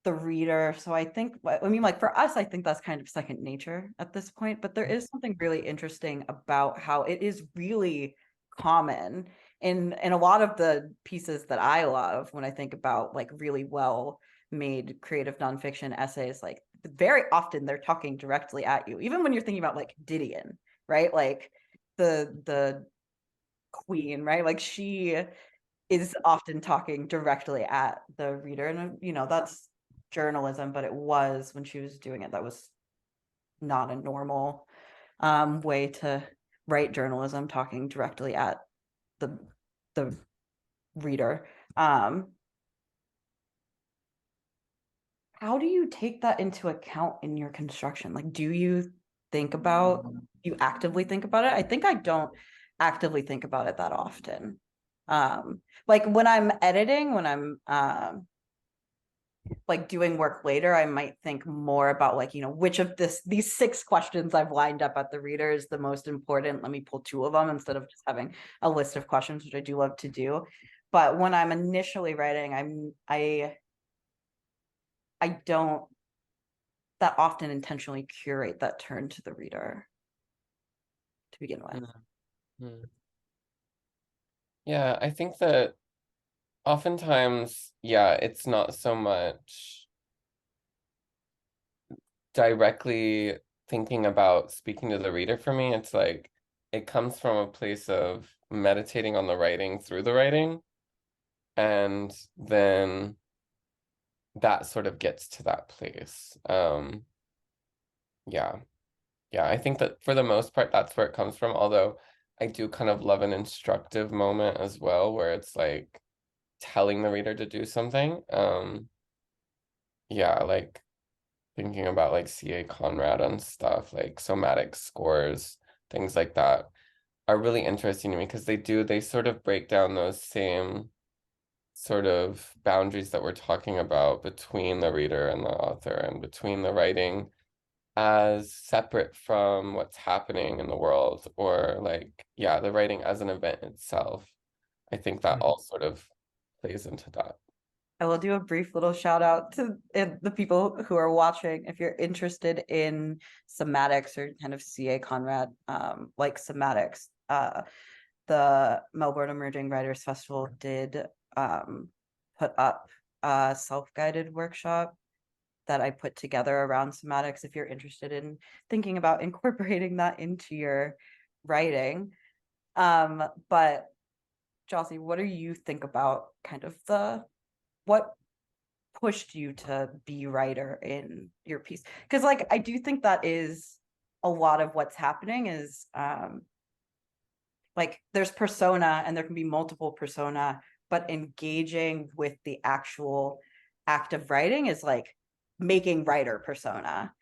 the reader. So I think, I mean, like for us, I think that's kind of second nature at this point, but there is something really interesting about how it is really common in a lot of the pieces that I love when I think about like really well made creative nonfiction essays, like very often they're talking directly at you, even when you're thinking about like Didion, right? Like the queen, right? Like she is often talking directly at the reader. And, that's journalism, but it was when she was doing it, that was not a normal way to write journalism, talking directly at the the reader. How do you take that into account in your construction? Like, do you you actively think about it? I think I don't actively think about it that often. Like when I'm editing, when I'm like doing work later, I might think more about like, which of these 6 questions I've lined up at the reader is the most important. Let me pull 2 of them instead of just having a list of questions, which I do love to do. But when I'm initially writing, I don't that often intentionally curate that turn to the reader to begin with. Mhm. Yeah, I think that oftentimes, yeah, it's not so much directly thinking about speaking to the reader for me. It's like it comes from a place of meditating on the writing through the writing, and then that sort of gets to that place. Yeah. Yeah, I think that for the most part, that's where it comes from. Although I do kind of love an instructive moment as well, where it's like telling the reader to do something. Yeah, like thinking about like C.A. Conrad and stuff, like somatic scores, things like that are really interesting to me because they sort of break down those same sort of boundaries that we're talking about between the reader and the author and between the writing as separate from what's happening in the world, or like, yeah, the writing as an event itself. I think that all sort of plays into that. I will do a brief little shout out to the people who are watching. If you're interested in somatics or kind of C.A. Conrad, like somatics, the Melbourne Emerging Writers Festival did put up a self-guided workshop that I put together around somatics if you're interested in thinking about incorporating that into your writing. But Jossie, what do you think about kind of what pushed you to be writer in your piece? Because like I do think that is a lot of what's happening is like there's persona and there can be multiple persona but engaging with the actual act of writing is like making writer persona.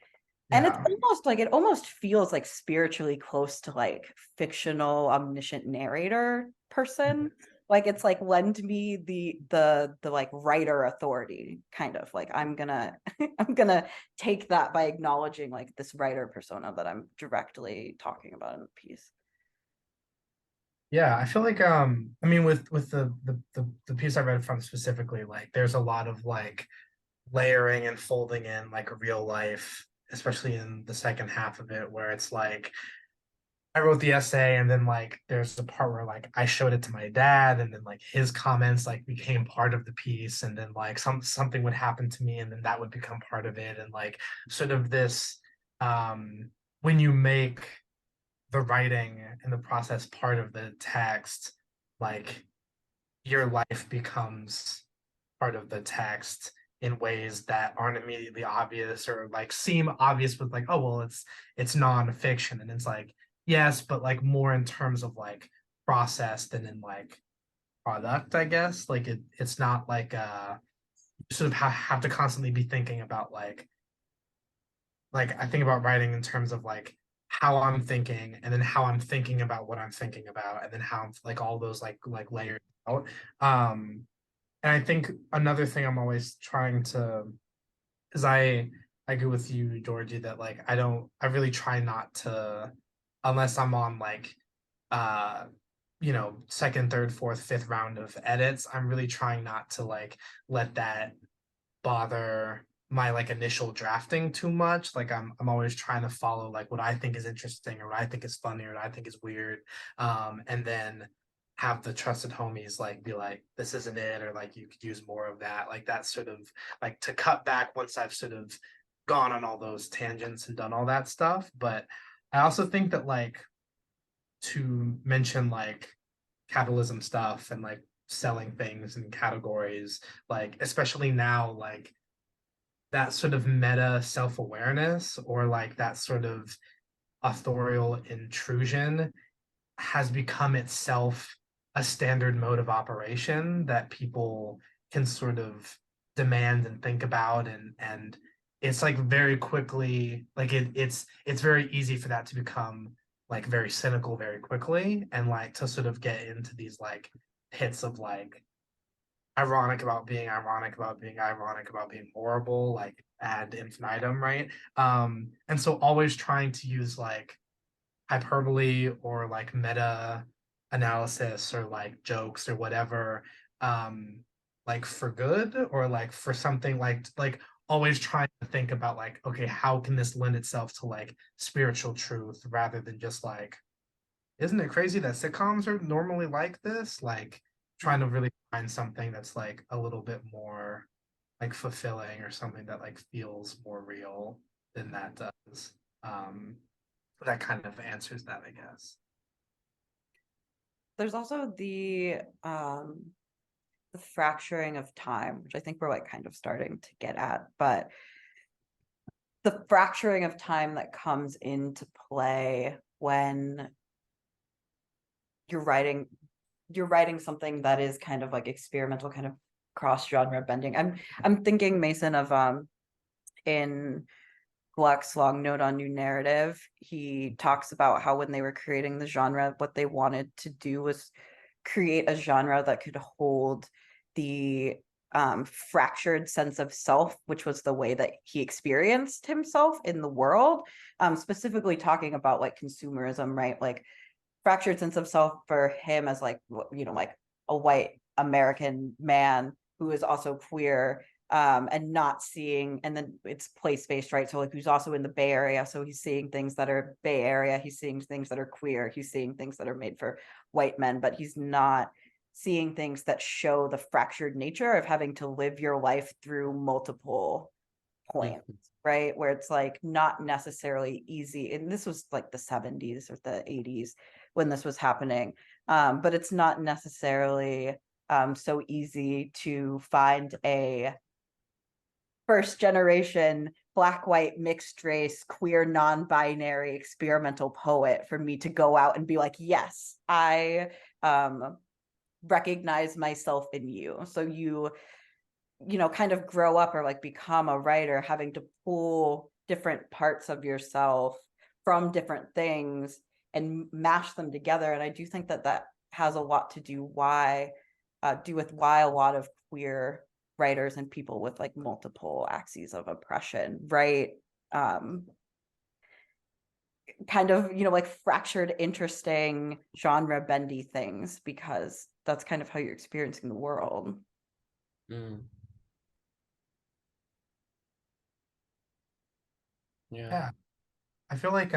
And it's Yeah. almost like, it almost feels like spiritually close to like fictional omniscient narrator person. Like it's like, lend me the like writer authority, kind of like I'm gonna I'm gonna take that by acknowledging like this writer persona that I'm directly talking about in the piece. Yeah, I feel like I mean with the piece I read from specifically, like there's a lot of like layering and folding in like real life, especially in the second half of it, where it's like I wrote the essay and then like there's a part where like I showed it to my dad and then like his comments like became part of the piece and then like something would happen to me and then that would become part of it and like sort of this when you make the writing and the process part of the text, like your life becomes part of the text in ways that aren't immediately obvious or like seem obvious with like, oh well, it's nonfiction. And it's like, yes, but like more in terms of like process than in like product, I guess. Like it's not like you sort of have to constantly be thinking about like I think about writing in terms of like how I'm thinking and then how I'm thinking about what I'm thinking about and then how I'm like all those like layers out. And I think another thing I'm always trying to is I agree with you, Georgie, that like I really try not to unless I'm on like uh second, third, fourth, fifth round of edits, I'm really trying not to like let that bother my like initial drafting too much. Like I'm always trying to follow like what I think is interesting or what I think is funny or what I think is weird. And then have the trusted homies like be like, this isn't it, or like you could use more of that. Like that sort of like to cut back once I've sort of gone on all those tangents and done all that stuff. But I also think that like to mention like capitalism stuff and like selling things in categories, like especially now, like that sort of meta self-awareness or like that sort of authorial intrusion has become itself a standard mode of operation that people can sort of demand and think about and it's like very quickly like it's very easy for that to become like very cynical very quickly and like to sort of get into these like hits of like ironic about being ironic about being ironic about being horrible like ad infinitum, right? And so always trying to use like hyperbole or like meta analysis or like jokes or whatever, like for good or like for something like always trying to think about like, okay, how can this lend itself to like spiritual truth rather than just like, isn't it crazy that sitcoms are normally like this? Like trying to really find something that's like a little bit more like fulfilling or something that like feels more real than that does. Um, that kind of answers that, I guess. There's also the fracturing of time, which I think we're like kind of starting to get at, but the fracturing of time that comes into play when you're writing something that is kind of like experimental, kind of cross genre bending. I'm thinking, Mason, of in Gluck's Long Note on New Narrative, he talks about how when they were creating the genre, what they wanted to do was create a genre that could hold the fractured sense of self, which was the way that he experienced himself in the world, specifically talking about like consumerism, right? Like fractured sense of self for him as like, like a white American man who is also queer, and not seeing, and then it's place-based, right? So like who's also in the Bay Area, so he's seeing things that are Bay Area, he's seeing things that are queer, he's seeing things that are made for white men, but he's not seeing things that show the fractured nature of having to live your life through multiple points, right? Where it's like not necessarily easy. And this was like the 70s or the 80s when this was happening. But it's not necessarily so easy to find a first generation black, white, mixed race, queer, non-binary experimental poet for me to go out and be like, yes, I recognize myself in you. So you know, kind of grow up or like become a writer, having to pull different parts of yourself from different things and mash them together. And I do think that that has a lot to do with why a lot of queer writers and people with like multiple axes of oppression write kind of, you know, like fractured, interesting, genre bendy things, because that's kind of how you're experiencing the world. Mm. Yeah. Yeah. I feel like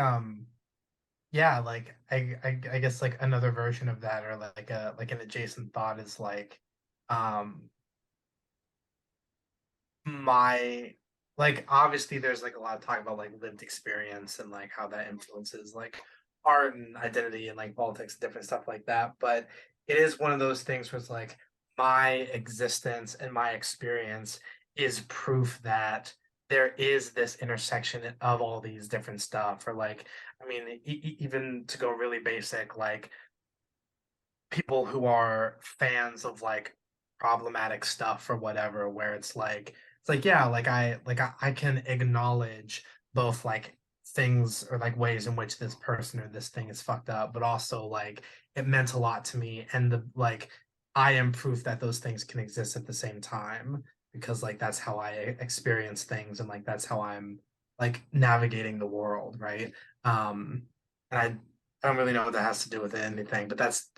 yeah, like I guess like another version of that, or like a like an adjacent thought, is like um my like obviously there's like a lot of talk about like lived experience and like how that influences like art and identity and like politics and different stuff like that, but it is one of those things where it's like my existence and my experience is proof that there is this intersection of all these different stuff. Or like, I mean, even to go really basic, like people who are fans of like problematic stuff or whatever, where it's like yeah, I can acknowledge both like things or like ways in which this person or this thing is fucked up, but also like it meant a lot to me, and the like I am proof that those things can exist at the same time, because like that's how I experience things, and like that's how I'm like navigating the world, right? And I don't really know what that has to do with anything, but that's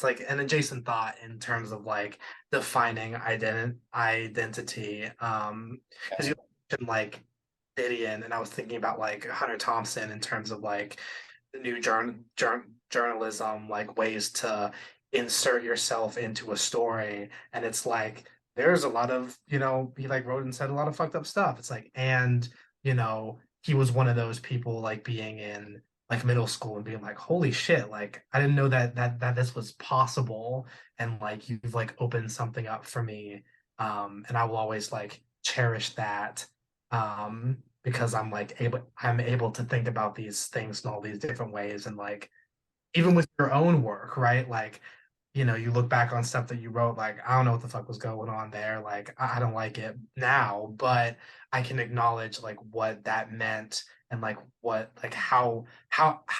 like an adjacent thought in terms of like defining identity. Because you mentioned like Gideon, and I was thinking about like Hunter Thompson in terms of like the new journalism, like ways to insert yourself into a story, and it's like there's a lot of, you know, he like wrote and said a lot of fucked up stuff. It's like, and you know, he was one of those people like being in like middle school and being like, holy shit, like I didn't know that this was possible, and like you've like opened something up for me, and I will always like cherish that, because I'm able to think about these things in all these different ways. And like even with your own work, right? Like, you know, you look back on stuff that you wrote, like, I don't know what the fuck was going on there. Like, I don't like it now, but I can acknowledge like what that meant, and like what, like how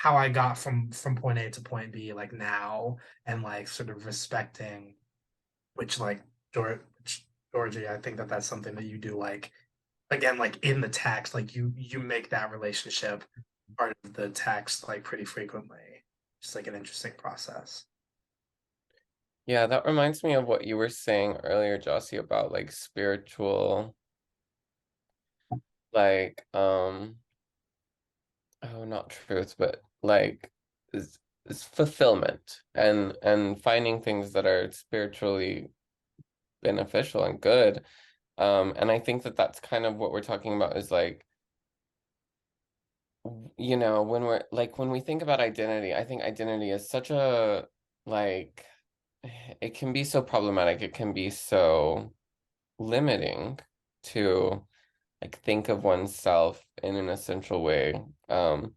I got from point A to point B, like now, and like sort of respecting, which like Georgie, I think that that's something that you do, like, again, like in the text, like you make that relationship part of the text like pretty frequently. Just like an interesting process. Yeah, that reminds me of what you were saying earlier, Jossie, about like spiritual, like oh, not truth, but like is fulfillment and finding things that are spiritually beneficial and good. And I think that that's kind of what we're talking about, is like, you know, when we think about identity, I think identity is such a, like, it can be so problematic. It can be so limiting to like think of oneself in an essential way. And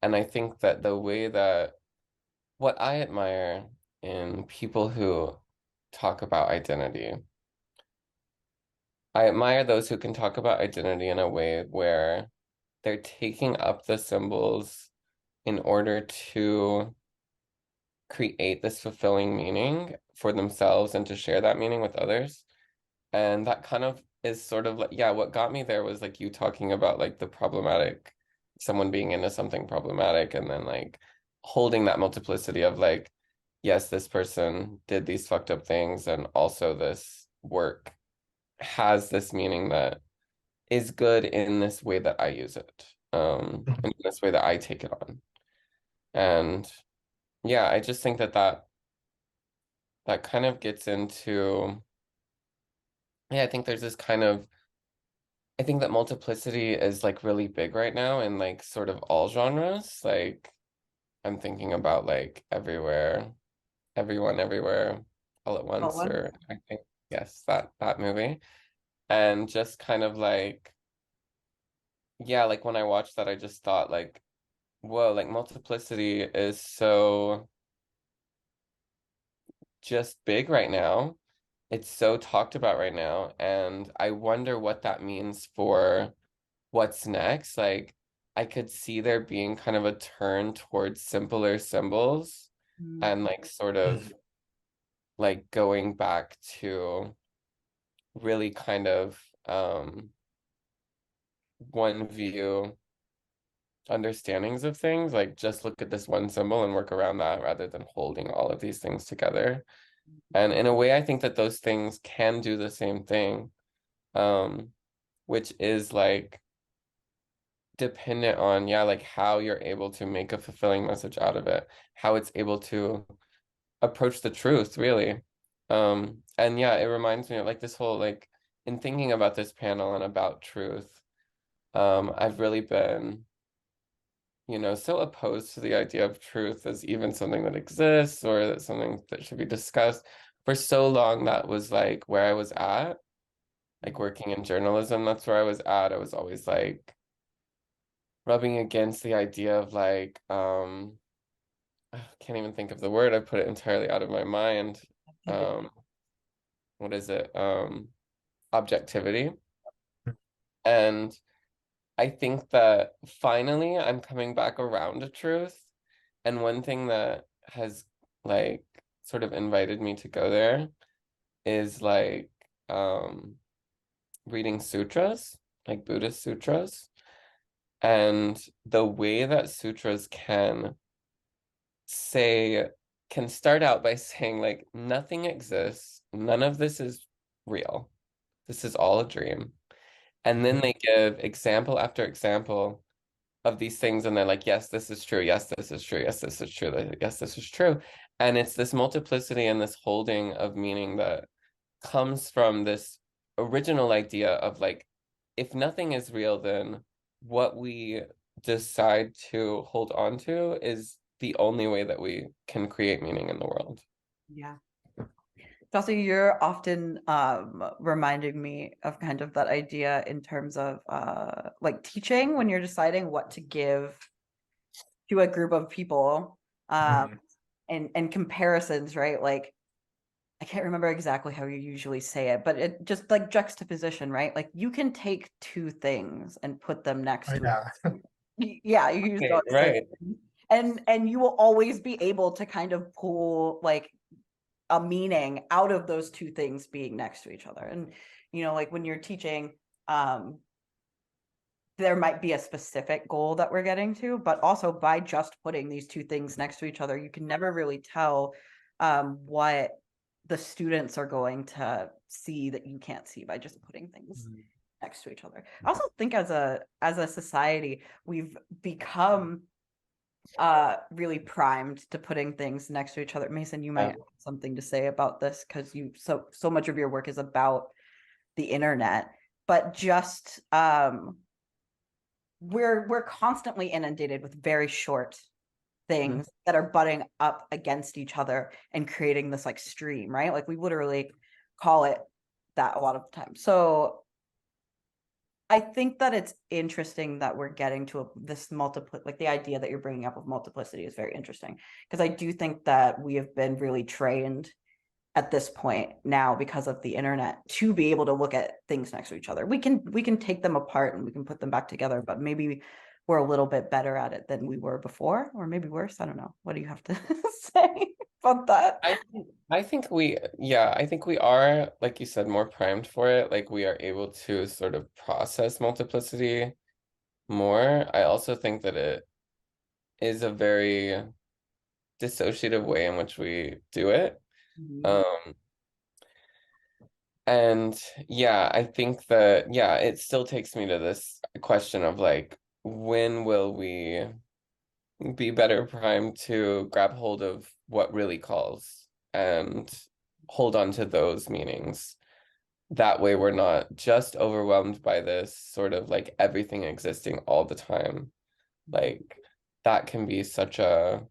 I think that the way that what I admire in people who talk about identity, I admire those who can talk about identity in a way where they're taking up the symbols in order to create this fulfilling meaning for themselves and to share that meaning with others. And that kind of is sort of like, yeah, what got me there was like you talking about like the problematic, someone being into something problematic, and then like holding that multiplicity of like, yes, this person did these fucked up things, and also this work has this meaning that is good in this way that I use it, in this way that I take it on. And yeah, I just think that that kind of gets into, yeah, I think there's this kind of, I think that multiplicity is like really big right now in like sort of all genres. Like I'm thinking about like everywhere, everyone, everywhere, all at Well, once, one or I think, yes, that movie. And just kind of like, yeah, like when I watched that, I just thought like, whoa, like multiplicity is so just big right now. It's so talked about right now, and I wonder what that means for what's next. Like, I could see there being kind of a turn towards simpler symbols and like sort of like going back to really kind of one view understandings of things, like just look at this one symbol and work around that rather than holding all of these things together. And in a way, I think that those things can do the same thing, um, which is like dependent on, yeah, like how you're able to make a fulfilling message out of it, how it's able to approach the truth, really. And yeah, it reminds me of like this whole like in thinking about this panel and about truth, I've really been, so opposed to the idea of truth as even something that exists or that something that should be discussed. For so long, that was like where I was at, like working in journalism, that's where I was at. I was always like rubbing against the idea of like, I can't even think of the word. I put it entirely out of my mind. Um, what is it? Objectivity. And I think that finally I'm coming back around to truth. And one thing that has like sort of invited me to go there is like reading sutras, like Buddhist sutras. And the way that sutras say, can start out by saying like nothing exists, none of this is real. This is all a dream. And then they give example after example of these things, and they're like, yes, this is true. Yes, this is true. Yes, this is true. Yes, this is true. And it's this multiplicity and this holding of meaning that comes from this original idea of like, if nothing is real, then what we decide to hold on to is the only way that we can create meaning in the world. Yeah. Chelsea, you're often reminding me of kind of that idea in terms of like teaching when you're deciding what to give to a group of people, and comparisons, right? Like I can't remember exactly how you usually say it, but it just like juxtaposition, right? Like you can take two things and put them next to Yeah. yeah, you use those Right. and you will always be able to kind of pull like a meaning out of those two things being next to each other. And like when you're teaching, there might be a specific goal that we're getting to, but also by just putting these two things next to each other, you can never really tell what the students are going to see that you can't see by just putting things next to each other. I also think as a society, we've become really primed to putting things next to each other. Mason, you might have something to say about this because you so much of your work is about the internet, but just we're constantly inundated with very short things that are butting up against each other and creating this like stream, right? Like we literally call it that a lot of the time. So I think that it's interesting that we're getting to this multiple, like the idea that you're bringing up of multiplicity is very interesting because I do think that we have been really trained at this point now because of the internet to be able to look at things next to each other. We can take them apart and we can put them back together, but maybe we're a little bit better at it than we were before, or maybe worse. I don't know. What do you have to say about that? I think I think we are, like you said, more primed for it. Like we are able to sort of process multiplicity more. I also think that it is a very dissociative way in which we do it. Um, and yeah, I think that, yeah, it still takes me to this question of like, when will we be better primed to grab hold of what really calls and hold on to those meanings? That way we're not just overwhelmed by this sort of like everything existing all the time. Like that can be such a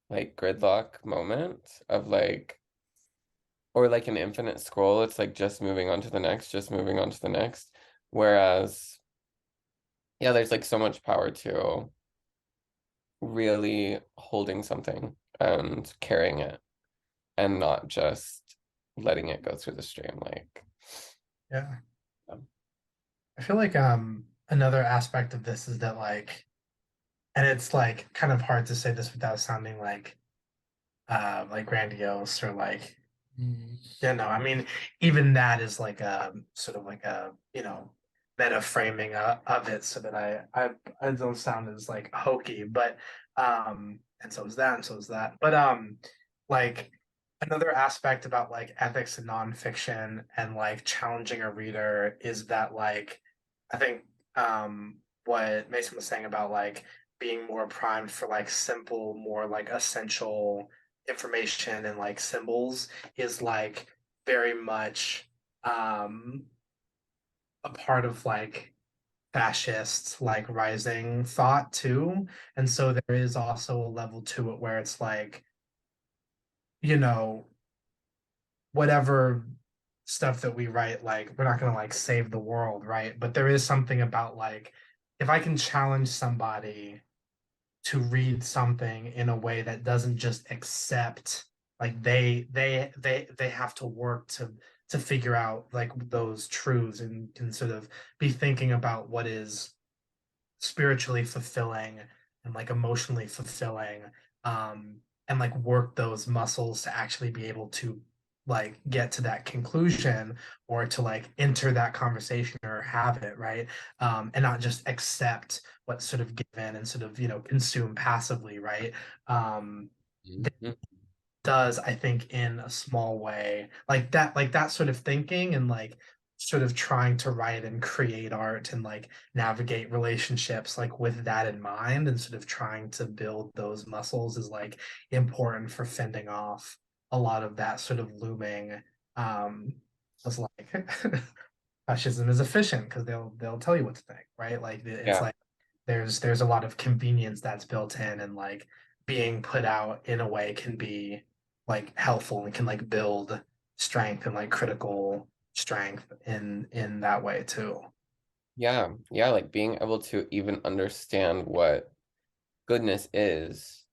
like gridlock moment of like, or like an infinite scroll. It's like just moving on to the next, just moving on to the next. Whereas, yeah, there's like so much power to really holding something and carrying it. and not just letting it go through the stream. Like, Yeah. um, I feel like another aspect of this is that and it's like kind of hard to say this without sounding like grandiose or like yeah, no, I mean, even that is like a sort of like a, meta framing of it so that I don't sound as like hokey, but and so is that, and so is that. But like another aspect about like ethics and nonfiction and like challenging a reader is that like I think what Mason was saying about like being more primed for like simple, more like essential information and like symbols is like very much a part of like fascist like rising thought too. And so there is also a level to it where it's like, you know, whatever stuff that we write, like we're not gonna like save the world, right? But there is something about like if I can challenge somebody to read something in a way that doesn't just accept like they have to work to figure out like those truths and can sort of be thinking about what is spiritually fulfilling and like emotionally fulfilling and like work those muscles to actually be able to like get to that conclusion or to like enter that conversation or have it right and not just accept what's sort of given and sort of consume passively right um mhm. does, I think, in a small way, like that sort of thinking and like sort of trying to write and create art and like navigate relationships like with that in mind and sort of trying to build those muscles is like important for fending off a lot of that sort of looming as like fascism is efficient because they'll tell you what to think, right? Like it's Yeah. like there's a lot of convenience that's built in and like being put out in a way can be like helpful and can like build strength and like critical strength in that way too. Yeah. Yeah. Like being able to even understand what goodness is.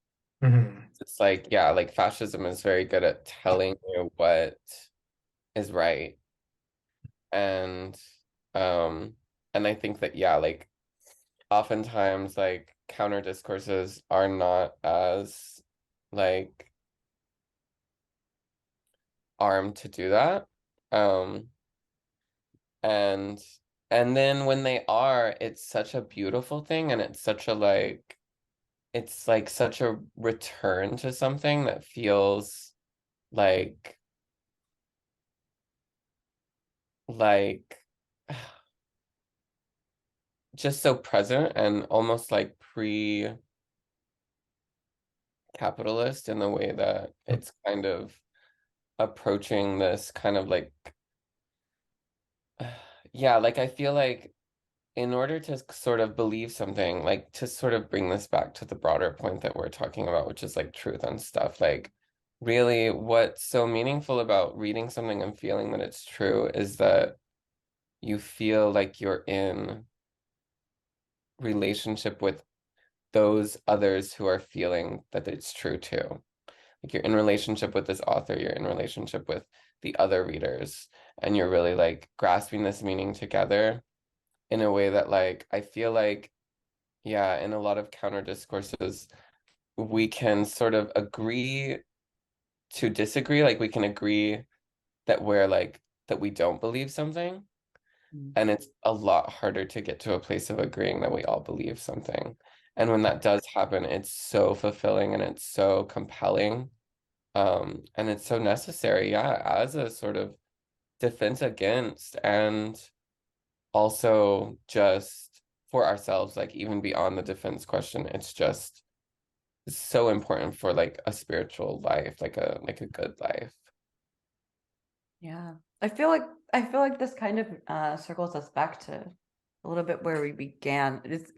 Hmm. It's like, yeah, like fascism is very good at telling you what is right. And um and I think that yeah, like oftentimes like counter discourses are not as like armed to do that. Um and and then when they are, it's such a beautiful thing and it's like such a return to something that feels like like just so present and almost like pre-capitalist in the way that it's kind of approaching this kind of like yeah, like I feel like in order to sort of believe something, like to sort of bring this back to the broader point that we're talking about, which is like truth and stuff, like really what's so meaningful about reading something and feeling that it's true is that you feel like you're in relationship with those others who are feeling that it's true too. Like you're in relationship with this author, you're in relationship with the other readers, and you're really like grasping this meaning together in a way that like I feel like yeah, in a lot of counter discourses we can sort of agree to disagree, like we can agree that we're like that we don't believe something, Mm. and it's a lot harder to get to a place of agreeing that we all believe something. And when that does happen, it's so fulfilling and it's so compelling. And it's so necessary, yeah, as a sort of defense against and also just for ourselves, like even beyond the defense question, it's just so important for like a spiritual life, like a good life. Yeah. I feel like this kind of circles us back to a little bit where we began. It is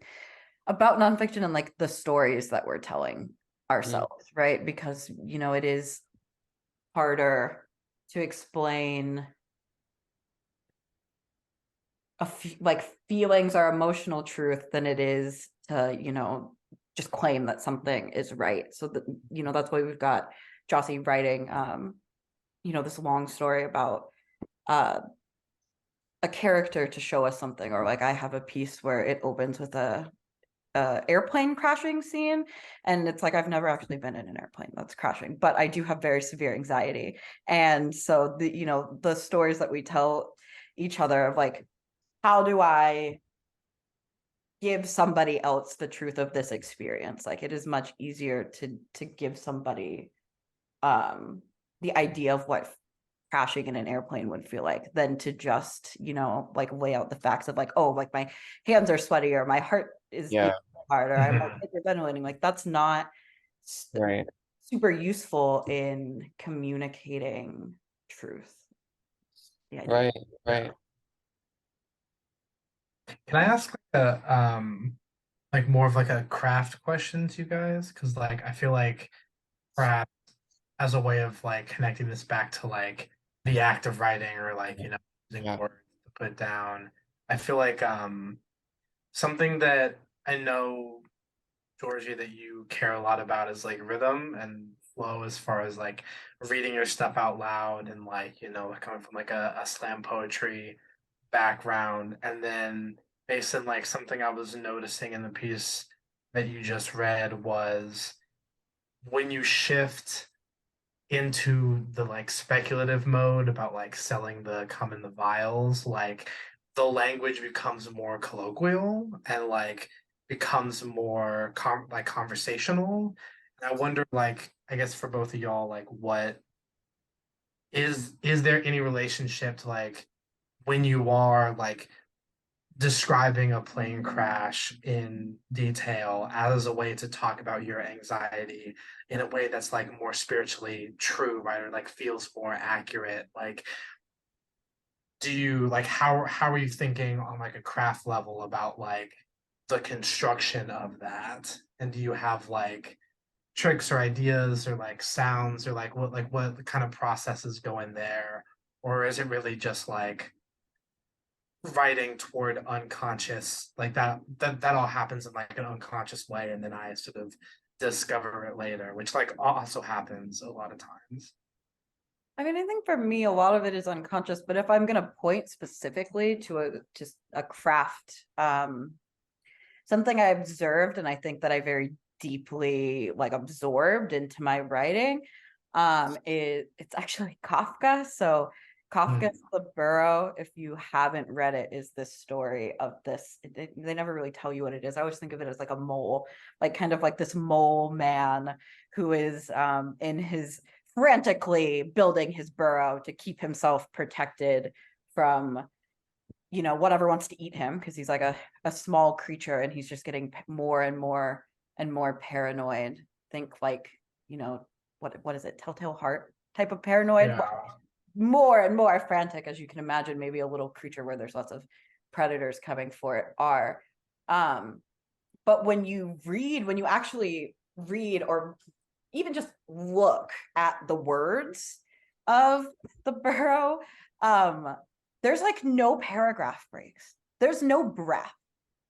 about nonfiction and like the stories that we're telling Mm, ourselves, right? Because, it is harder to explain like feelings or emotional truth than it is to, just claim that something is right. So that, that's why we've got Jossie writing, this long story about a character to show us something, or like I have a piece where it opens with a airplane crashing scene, and it's like I've never actually been in an airplane that's crashing, but I do have very severe anxiety. And so the stories that we tell each other of like, how do I give somebody else the truth of this experience? Like, it is much easier to give somebody the idea of what crashing in an airplane would feel like than to just like lay out the facts of like, oh, like my hands are sweaty, or my heart is Yeah. hard, or I'm like Mhm. hyperventilating. Like, that's not Right. super useful in communicating truth. The idea. Right. Right. Can I ask like a like more of like a craft question to you guys? Because like I feel like craft as a way of like connecting this back to like the act of writing, or like using Yeah. words to put down. I feel like something that I know, Georgie, that you care a lot about is like rhythm and flow, as far as like reading your stuff out loud, and like coming from like a slam poetry background. And then based on like something I was noticing in the piece that you just read was when you shift into the like speculative mode about like selling the cum in the vials, like the language becomes more colloquial and like becomes more like conversational. And I wonder, like, I guess for both of y'all, like, what is there any relationship to like when you are like describing a plane crash in detail as a way to talk about your anxiety in a way that's like more spiritually true, right? Or like feels more accurate. Like, do you like how are you thinking on like a craft level about like the construction of that? And do you have like tricks or ideas or like sounds, or like what kind of processes go in there? Or is it really just like writing toward unconscious, like that all happens in like an unconscious way, and then I sort of discover it later, which like also happens a lot of times. I mean, I think for me, a lot of it is unconscious, but if I'm going to point specifically to just a craft, something I observed, and I think that I very deeply like absorbed into my writing, it's actually Kafka. So Kafka's The Burrow, if you haven't read it, is this story of this. They never really tell you what it is. I always think of it as like a mole, like kind of like this mole man who is in his frantically building his burrow to keep himself protected from whatever wants to eat him, because he's like a small creature, and he's just getting more and more and more paranoid. Think like, what is it, Telltale Heart type of paranoid, Yeah. more and more frantic, as you can imagine maybe a little creature where there's lots of predators coming for it are. But when you actually read, or even just look at the words of The Burrow, there's like no paragraph breaks. There's no breath.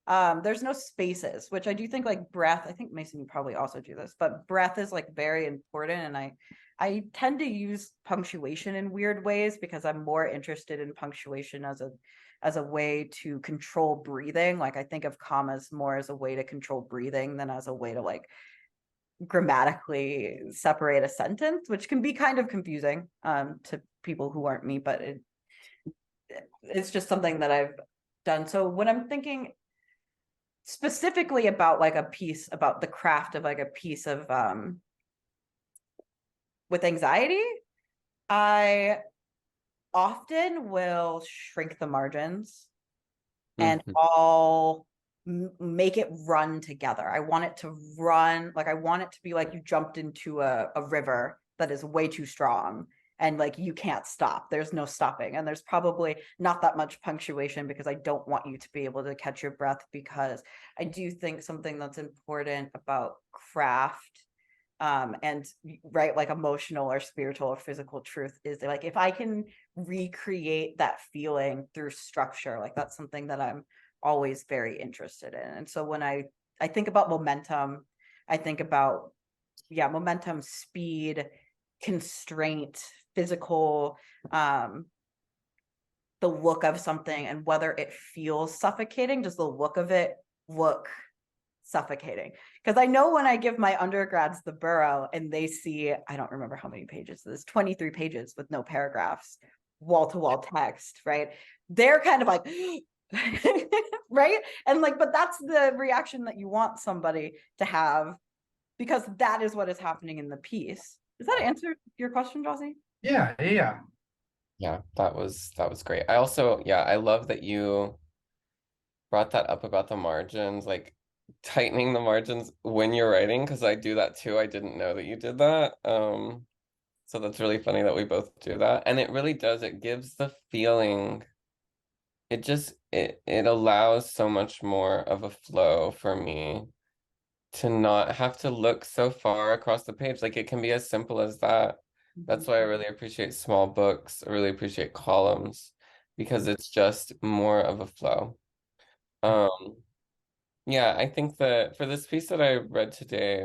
There's no spaces, which I do think like breath, I think Mason, you probably also do this, but breath is like very important. And I tend to use punctuation in weird ways, because I'm more interested in punctuation as a way to control breathing. Like, I think of commas more as a way to control breathing than as a way to like grammatically separate a sentence, which can be kind of confusing to people who aren't me, but it's just something that I've done. So when I'm thinking specifically about like a piece, about the craft of like a piece of with anxiety, I often will shrink the margins, and Mhm. I'll make it run together. I want it to run, like I want it to be like you jumped into a river that is way too strong, and like you can't stop. There's no stopping. And there's probably not that much punctuation, because I don't want you to be able to catch your breath, because I do think something that's important about craft, and right, like emotional or spiritual or physical truth, is like if I can recreate that feeling through structure, like that's something that I'm always very interested in. And so when I think about momentum, I think about momentum, speed, constraint, physical, the look of something and whether it feels suffocating. Does the look of it look suffocating? Because I know when I give my undergrads the Burrow and they see, I don't remember how many pages, this 23 pages with no paragraphs, wall-to-wall text, right? They're kind of like, right? And like, but that's the reaction that you want somebody to have, because that is what is happening in the piece. Does that answer your question, Jossie? Yeah. Yeah, that was great. I also, yeah, I love that you brought that up about the margins, like tightening the margins when you're writing, because I do that too. I didn't know that you did that. So that's really funny that we both do that. And it really does, it gives the feeling, it allows so much more of a flow for me to not have to look so far across the page. Like it can be as simple as that. That's why I really appreciate small books. I really appreciate columns because it's just more of a flow. Um, yeah, I think that for this piece that I read today,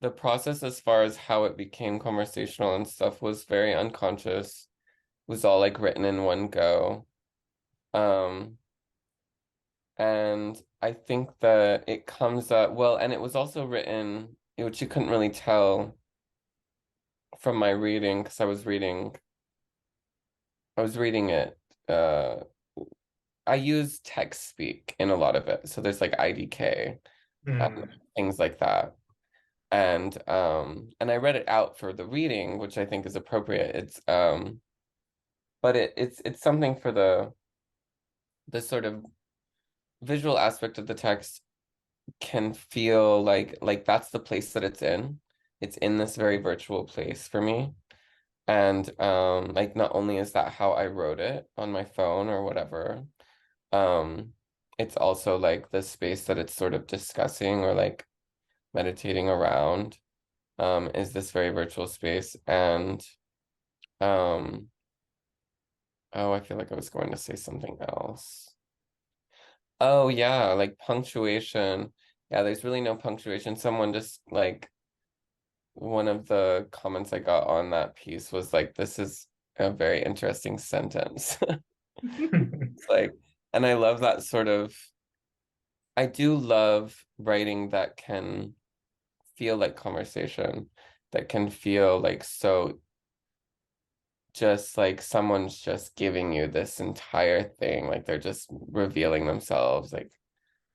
the process as far as how it became conversational and stuff was very unconscious, was all like written in one go. Um, and I think that it comes up well, and it was also written, which you couldn't really tell from my reading because I was reading it. I use text speak in a lot of it, so there's like IDK, Mm. things like that. And I read it out for the reading, which I think is appropriate. But it's something for the sort of visual aspect of the text can feel like that's the place that it's in. It's in this very virtual place for me. And like not only is that how I wrote it on my phone or whatever, um, it's also like the space that it's sort of discussing or like meditating around. Is this very virtual space. And um, oh, I feel like I was going to say something else. Oh yeah, like punctuation. Yeah, there's really no punctuation. Someone just like one of the comments I got on that piece was like, this is a very interesting sentence. It's like, and I love that sort of, I do love writing that can feel like conversation, that can feel like so just like someone's just giving you this entire thing, like they're just revealing themselves, like,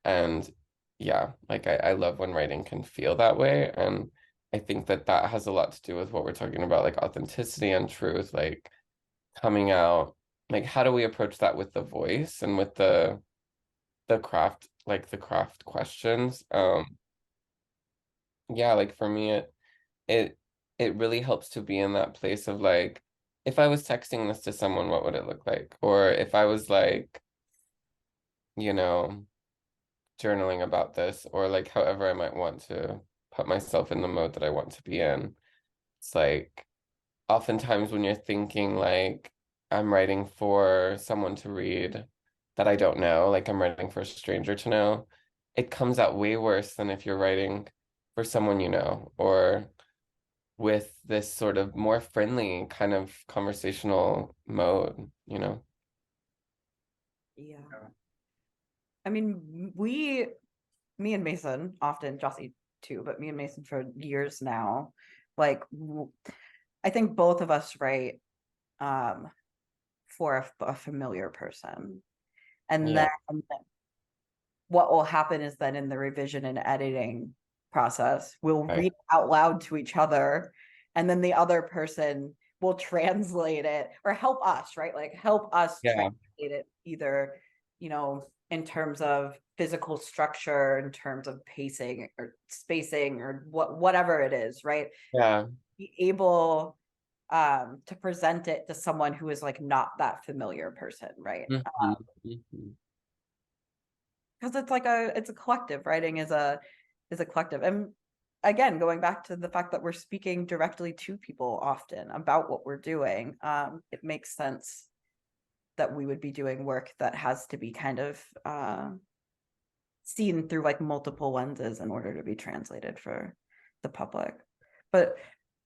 and yeah, like I love when writing can feel that way. And I think that that has a lot to do with what we're talking about, like authenticity and truth, like coming out, like how do we approach that with the voice and with the craft, like the craft questions. Yeah, like for me it it really helps to be in that place of like, if I was texting this to someone, what would it look like? Or if I was like, you know, journaling about this, or like however I might want to put myself in the mode that I want to be in. It's like oftentimes when you're thinking like I'm writing for someone to read that I don't know, like I'm writing for a stranger to know, it comes out way worse than if you're writing for someone you know, or with this sort of more friendly kind of conversational mode, you know? Yeah. I mean, me and Mason, often Jossie too, but me and Mason for years now, like I think both of us write for a familiar person. And Yeah. then what will happen is then in the revision and editing process, we'll Right. read out loud to each other, and then the other person will translate it or help us, right? Like help us Yeah. translate it either, in terms of physical structure, in terms of pacing or spacing or whatever it is, right? Yeah. Be able to present it to someone who is like not that familiar person, right? Mhm. Mhm. Because it's like it's a collective. Writing is a collective. And again, going back to the fact that we're speaking directly to people often about what we're doing, it makes sense that we would be doing work that has to be kind of seen through like multiple lenses in order to be translated for the public. But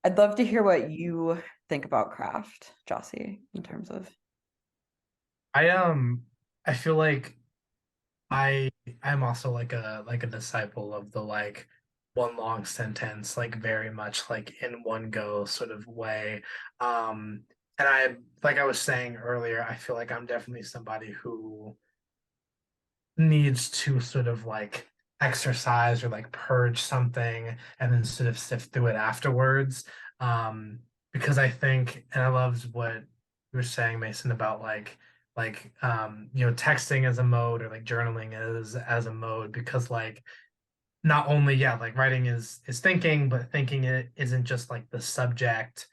I'd love to hear what you think about craft, Jossie, in terms of. I feel like I I'm also like a disciple of the like one long sentence, like very much like in one go sort of way. And I like I was saying earlier, I feel like I'm definitely somebody who needs to sort of like exercise or like purge something and then sort of sift through it afterwards. Um, because I think, and I loved what you were saying, Mason, about you know, texting as a mode or like journaling as a mode, because like not only, yeah, like writing is thinking, but thinking it isn't just like the subject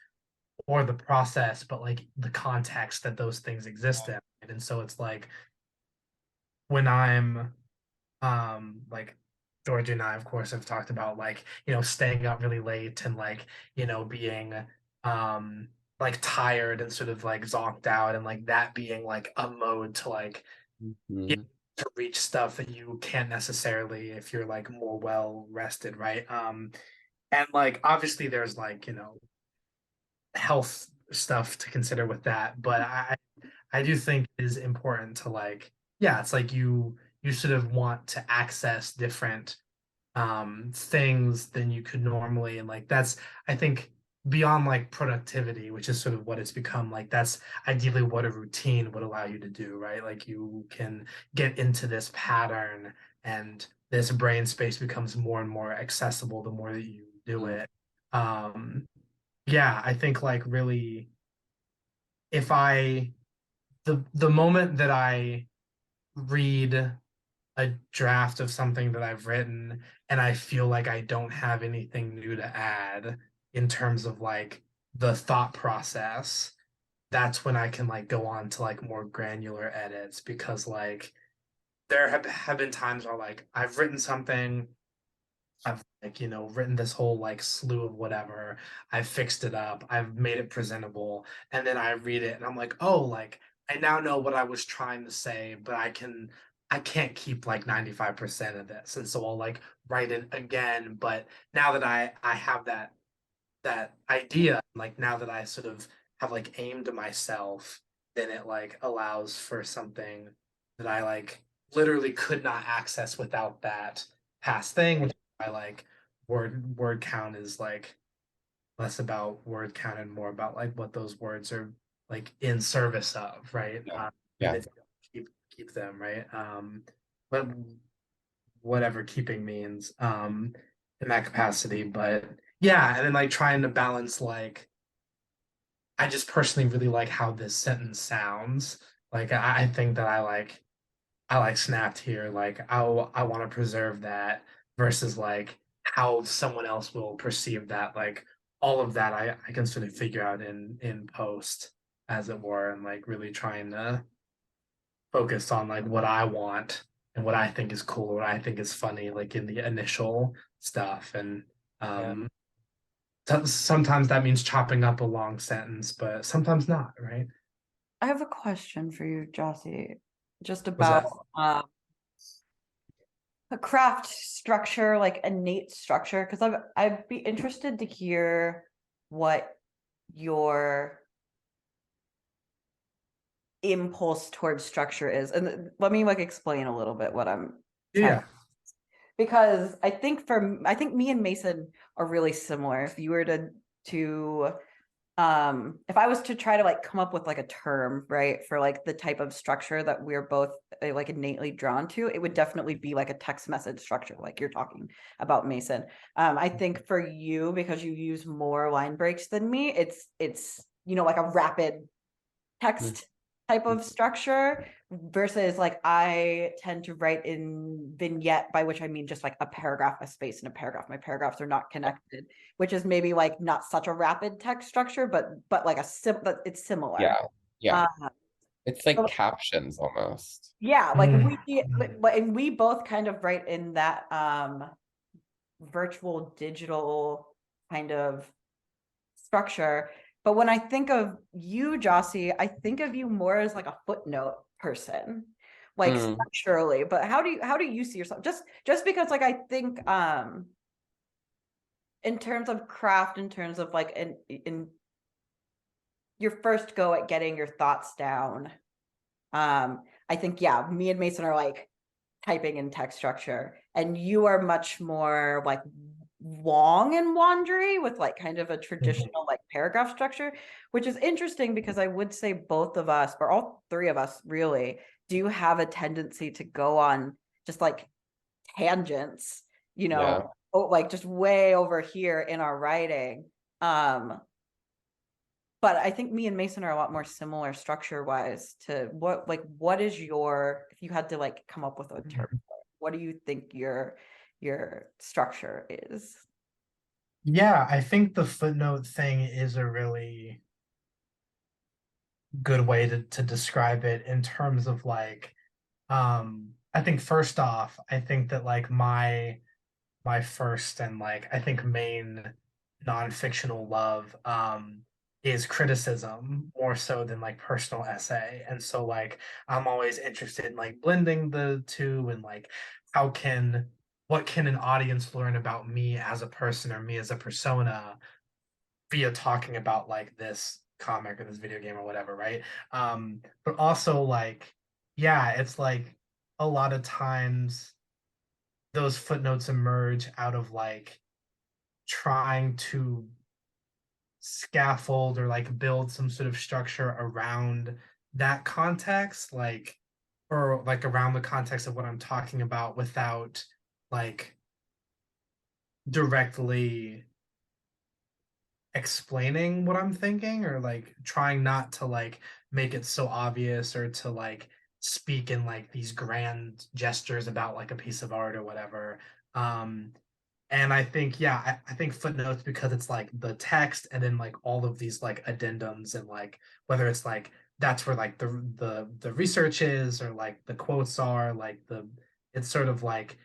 or the process, but like the context that those things exist in. And so it's like when I'm like Georgia and I of course have talked about like, you know, staying up really late and like, you know, being um like tired and sort of like zonked out, and like that being like a mode to like get Mhm. to reach stuff that you can't necessarily if you're like more well rested, right? And like obviously there's like, you know, health stuff to consider with that, but I do think it is important to like, yeah, it's like you sort of want to access different things than you could normally, and like that's, I think, beyond like productivity, which is sort of what it's become, like that's ideally what a routine would allow you to do, right? Like you can get into this pattern, and this brain space becomes more and more accessible the more that you do Mm. it. um yeah, I think like really, if I the moment that I read a draft of something that I've written and I feel like I don't have anything new to add in terms of like the thought process, that's when I can like go on to like more granular edits, because like there have been times where like I've written something, I've like, you know, written this whole like slew of whatever. I've fixed it up. I've made it presentable. And then I read it and I'm like, oh, like I now know what I was trying to say, but I can't keep like 95% of this. And so I'll like write it again. But now that I have that idea, like now that I sort of have like aimed myself, then it like allows for something that I like literally could not access without that past thing, which I like word count is like less about word count and more about like what those words are like in service of, right? Yeah. And Yeah. if you don't keep them, right? But whatever keeping means, in that capacity. But yeah, and then like trying to balance like I just personally really like how this sentence sounds. Like I think that I like snapped here. Like I want to preserve that versus like how someone else will perceive that. Like all of that I can sort of figure out in post, as it were, and like really trying to focus on like what I want and what I think is cool, what I think is funny, like in the initial stuff. And Yeah. um sometimes that means chopping up a long sentence, but sometimes not, right? I have a question for you, Jossie, just Was that about a craft structure, like innate structure, because I'd be interested to hear what your impulse towards structure is. And let me like explain a little bit what I'm trying, yeah. because I think me and Mason are really similar. If you were to if I was to try to like come up with like a term, right, for like the type of structure that we're both like innately drawn to, it would definitely be like a text message structure, like you're talking about, Mason. I think for you, because you use more line breaks than me, it's you know, like a rapid Mm. text type of structure, versus like I tend to write in vignette, by which I mean just like a paragraph, a space, and a paragraph. My paragraphs are not connected, which is maybe like not such a rapid text structure, but like but it's similar. Yeah. Yeah. Uh, It's like so, captions almost. yeah, like Mm. and we both kind of write in that virtual digital kind of structure. But when I think of you, Jossie, I think of you more as like a footnote person, like Mm. structurally. But how do you see yourself? Just because like I think in terms of craft, in terms of like in your first go at getting your thoughts down, I think, yeah, me and Mason are like typing in text structure, and you are much more like long and wandery with like kind of a traditional like paragraph structure, which is interesting because I would say both of us, or all three of us really, do have a tendency to go on just like tangents, Yeah. like just way over here in our writing. But I think me and Mason are a lot more similar structure wise to what is your, if you had to like come up with a term, what do you think your structure is? Yeah, I think the footnote thing is a really good way to describe it in terms of like, I think first off, I think that like my first and like I think main non-fictional love is criticism more so than like personal essay. And so like I'm always interested in like blending the two and like how can what can an audience learn about me as a person or me as a persona via talking about like this comic or this video game or whatever, right? But also like yeah, it's like a lot of times those footnotes emerge out of like trying to scaffold or like build some sort of structure around that context, like or like around the context of what I'm talking about without like directly explaining what I'm thinking or like trying not to like make it so obvious or to like speak in like these grand gestures about like a piece of art or whatever. Um, and I think, yeah, I think footnotes because it's like the text and then like all of these like addendums and like whether it's like that's where like the research is or like the quotes are like the it's sort of like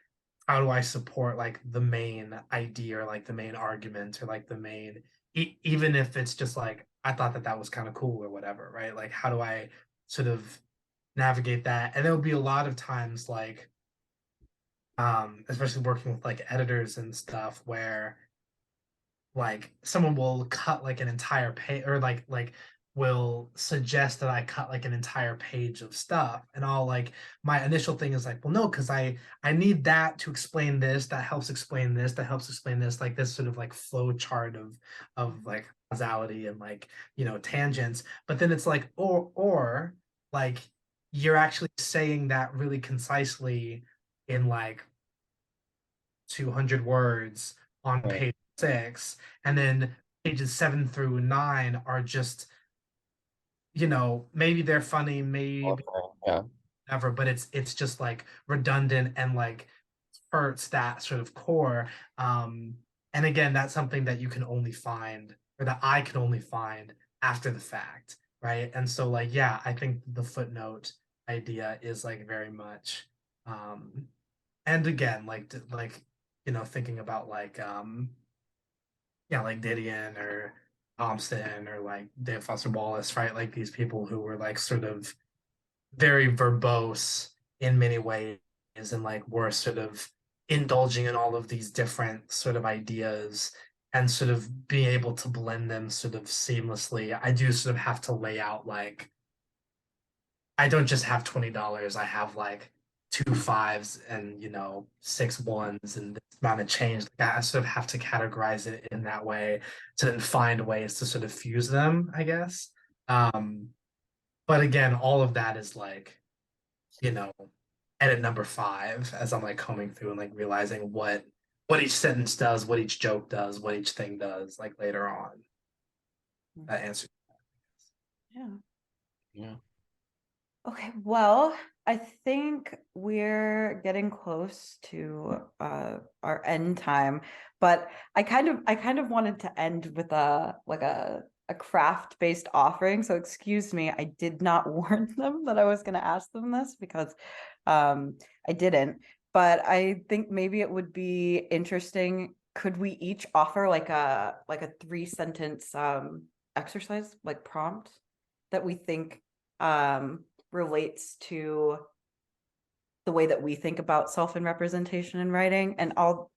how do I support like the main idea or like the main argument or like the main even if it's just like I thought that that was kind of cool or whatever, right? Like how do I sort of navigate that? And there'll be a lot of times like especially working with like editors and stuff where like someone will cut like an entire page or like will suggest that I cut like an entire page of stuff and I'll like my initial thing is like well no because I need that to explain this that helps explain this that helps explain this like this sort of like flow chart of like causality and like tangents but then it's like or like you're actually saying that really concisely in like 200 words on Right. page 6 and then pages 7 through 9 are just maybe they're funny maybe Okay. Yeah. never but it's just like redundant and like hurts that sort of core and again that's something that you can only find or that I can only find after the fact, right? And so like yeah I think the footnote idea is like very much and again like thinking about like yeah like Didion or Thompson or like Dave Foster Wallace, right? Like these people who were like sort of very verbose in many ways and like were sort of indulging in all of these different sort of ideas and sort of being able to blend them sort of seamlessly. I do sort of have to lay out like I don't just have $20. I have like two fives and 6 1s and this amount of change. Like I sort of have to categorize it in that way to then find ways to sort of fuse them, I guess. Um, but again, all of that is like, you know, edit number 5 as I'm like combing through and like realizing what each sentence does, what each joke does, what each thing does, like later on. That answers. Yeah. Yeah. Okay, well, I think we're getting close to our end time, but I kind of wanted to end with a craft-based offering. So excuse me, I did not warn them that I was going to ask them this because I didn't. But I think maybe it would be interesting. Could we each offer like a 3-sentence exercise, like prompt that we think relates to the way that we think about self and representation in writing, and I'll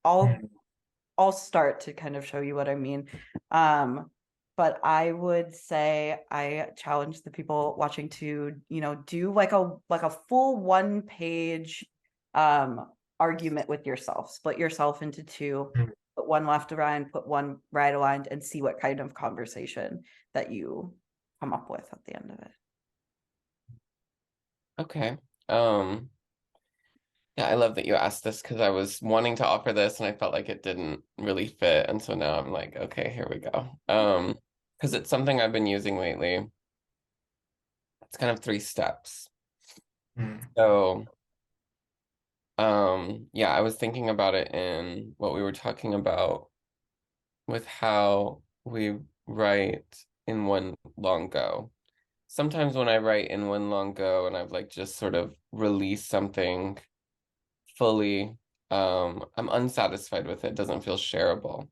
I'll start to kind of show you what I mean. But I would say I challenge the people watching to, do like a full 1-page argument with yourself. Split yourself into two, Mm. put one left aligned, put one right aligned, and see what kind of conversation that you come up with at the end of it. Okay. Yeah, I love that you asked this because I was wanting to offer this and I felt like it didn't really fit. And so now I'm like, okay, here we go. Because it's something I've been using lately. It's kind of 3 steps. Mm. So, yeah, I was thinking about it in what we were talking about with how we write in one long go. Sometimes when I write in one long go and I've like just sort of released something fully, I'm unsatisfied with it. It doesn't feel shareable.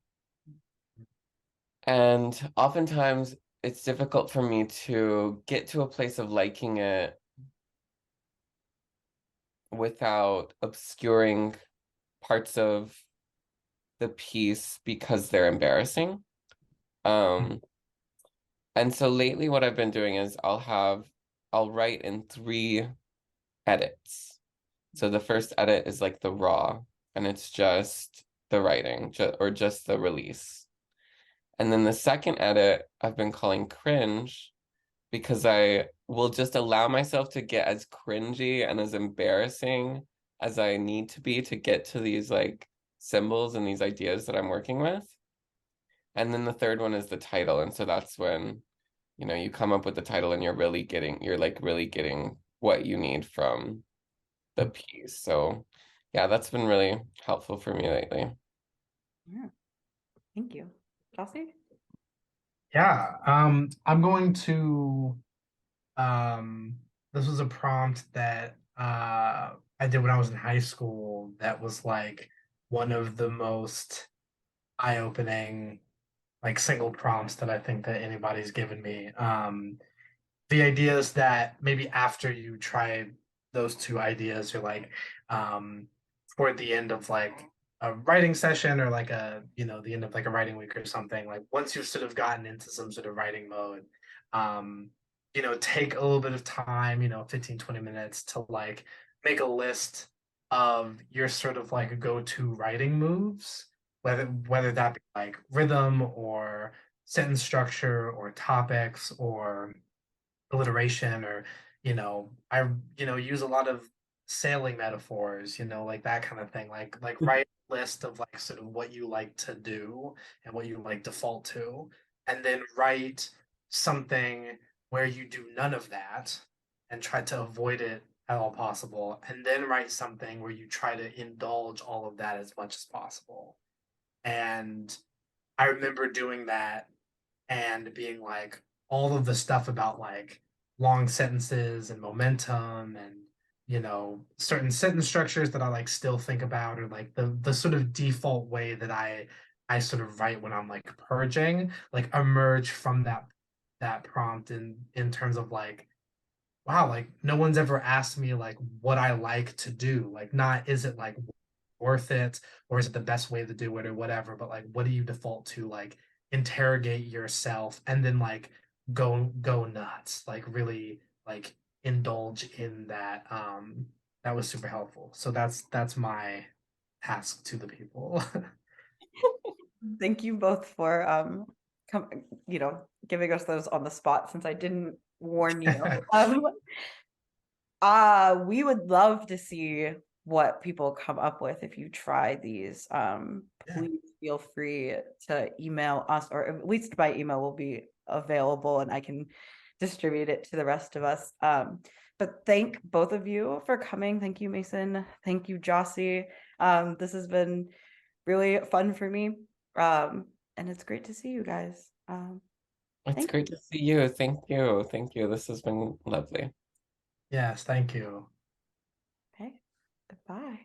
And oftentimes it's difficult for me to get to a place of liking it without obscuring parts of the piece because they're embarrassing. Um, and so lately what I've been doing is I'll write in 3 edits. So the first edit is like the raw, and it's just the writing, or just the release. And then the second edit I've been calling cringe because I will just allow myself to get as cringy and as embarrassing as I need to be to get to these like symbols and these ideas that I'm working with. And then the third one is the title. And so that's when, you come up with the title and you're like really getting what you need from the piece. So yeah, that's been really helpful for me lately. Yeah. Thank you. Chelsea? Yeah, I'm going to this was a prompt that I did when I was in high school that was like one of the most eye-opening like single prompts that I think that anybody's given me. The idea is that maybe after you try those 2 ideas, you're like toward the end of like a writing session or like the end of like a writing week or something, like once you've sort of gotten into some sort of writing mode, um take a little bit of time, 15-20 minutes to like make a list of your sort of like go-to writing moves, whether that be like rhythm or sentence structure or topics or alliteration, or I use a lot of sailing metaphors, like that kind of thing, like write a list of like sort of what you like to do and what you like default to, and then write something where you do none of that and try to avoid it at all possible, and then write something where you try to indulge all of that as much as possible. And I remember doing that and being like, all of the stuff about like long sentences and momentum and certain sentence structures that I like still think about, or like the sort of default way that I sort of write when I'm like purging, like emerge from that prompt in terms of like, wow, like no one's ever asked me like what I like to do, like not is it like worth it or is it the best way to do it or whatever, but like what do you default to, like interrogate yourself and then like go nuts, like really like indulge in that. That was super helpful, so that's my task to the people. Thank you both for giving us those on the spot since I didn't warn you. We would love to see what people come up with if you try these. Yeah. Please feel free to email us, or at least my email will be available and I can distribute it to the rest of us. But thank both of you for coming. Thank you, Mason. Thank you, Jossie. This has been really fun for me. And it's great to see you guys. It's Thank great to see you. Thank you. Thank you. This has been lovely. Yes, thank you. you. Okay, goodbye.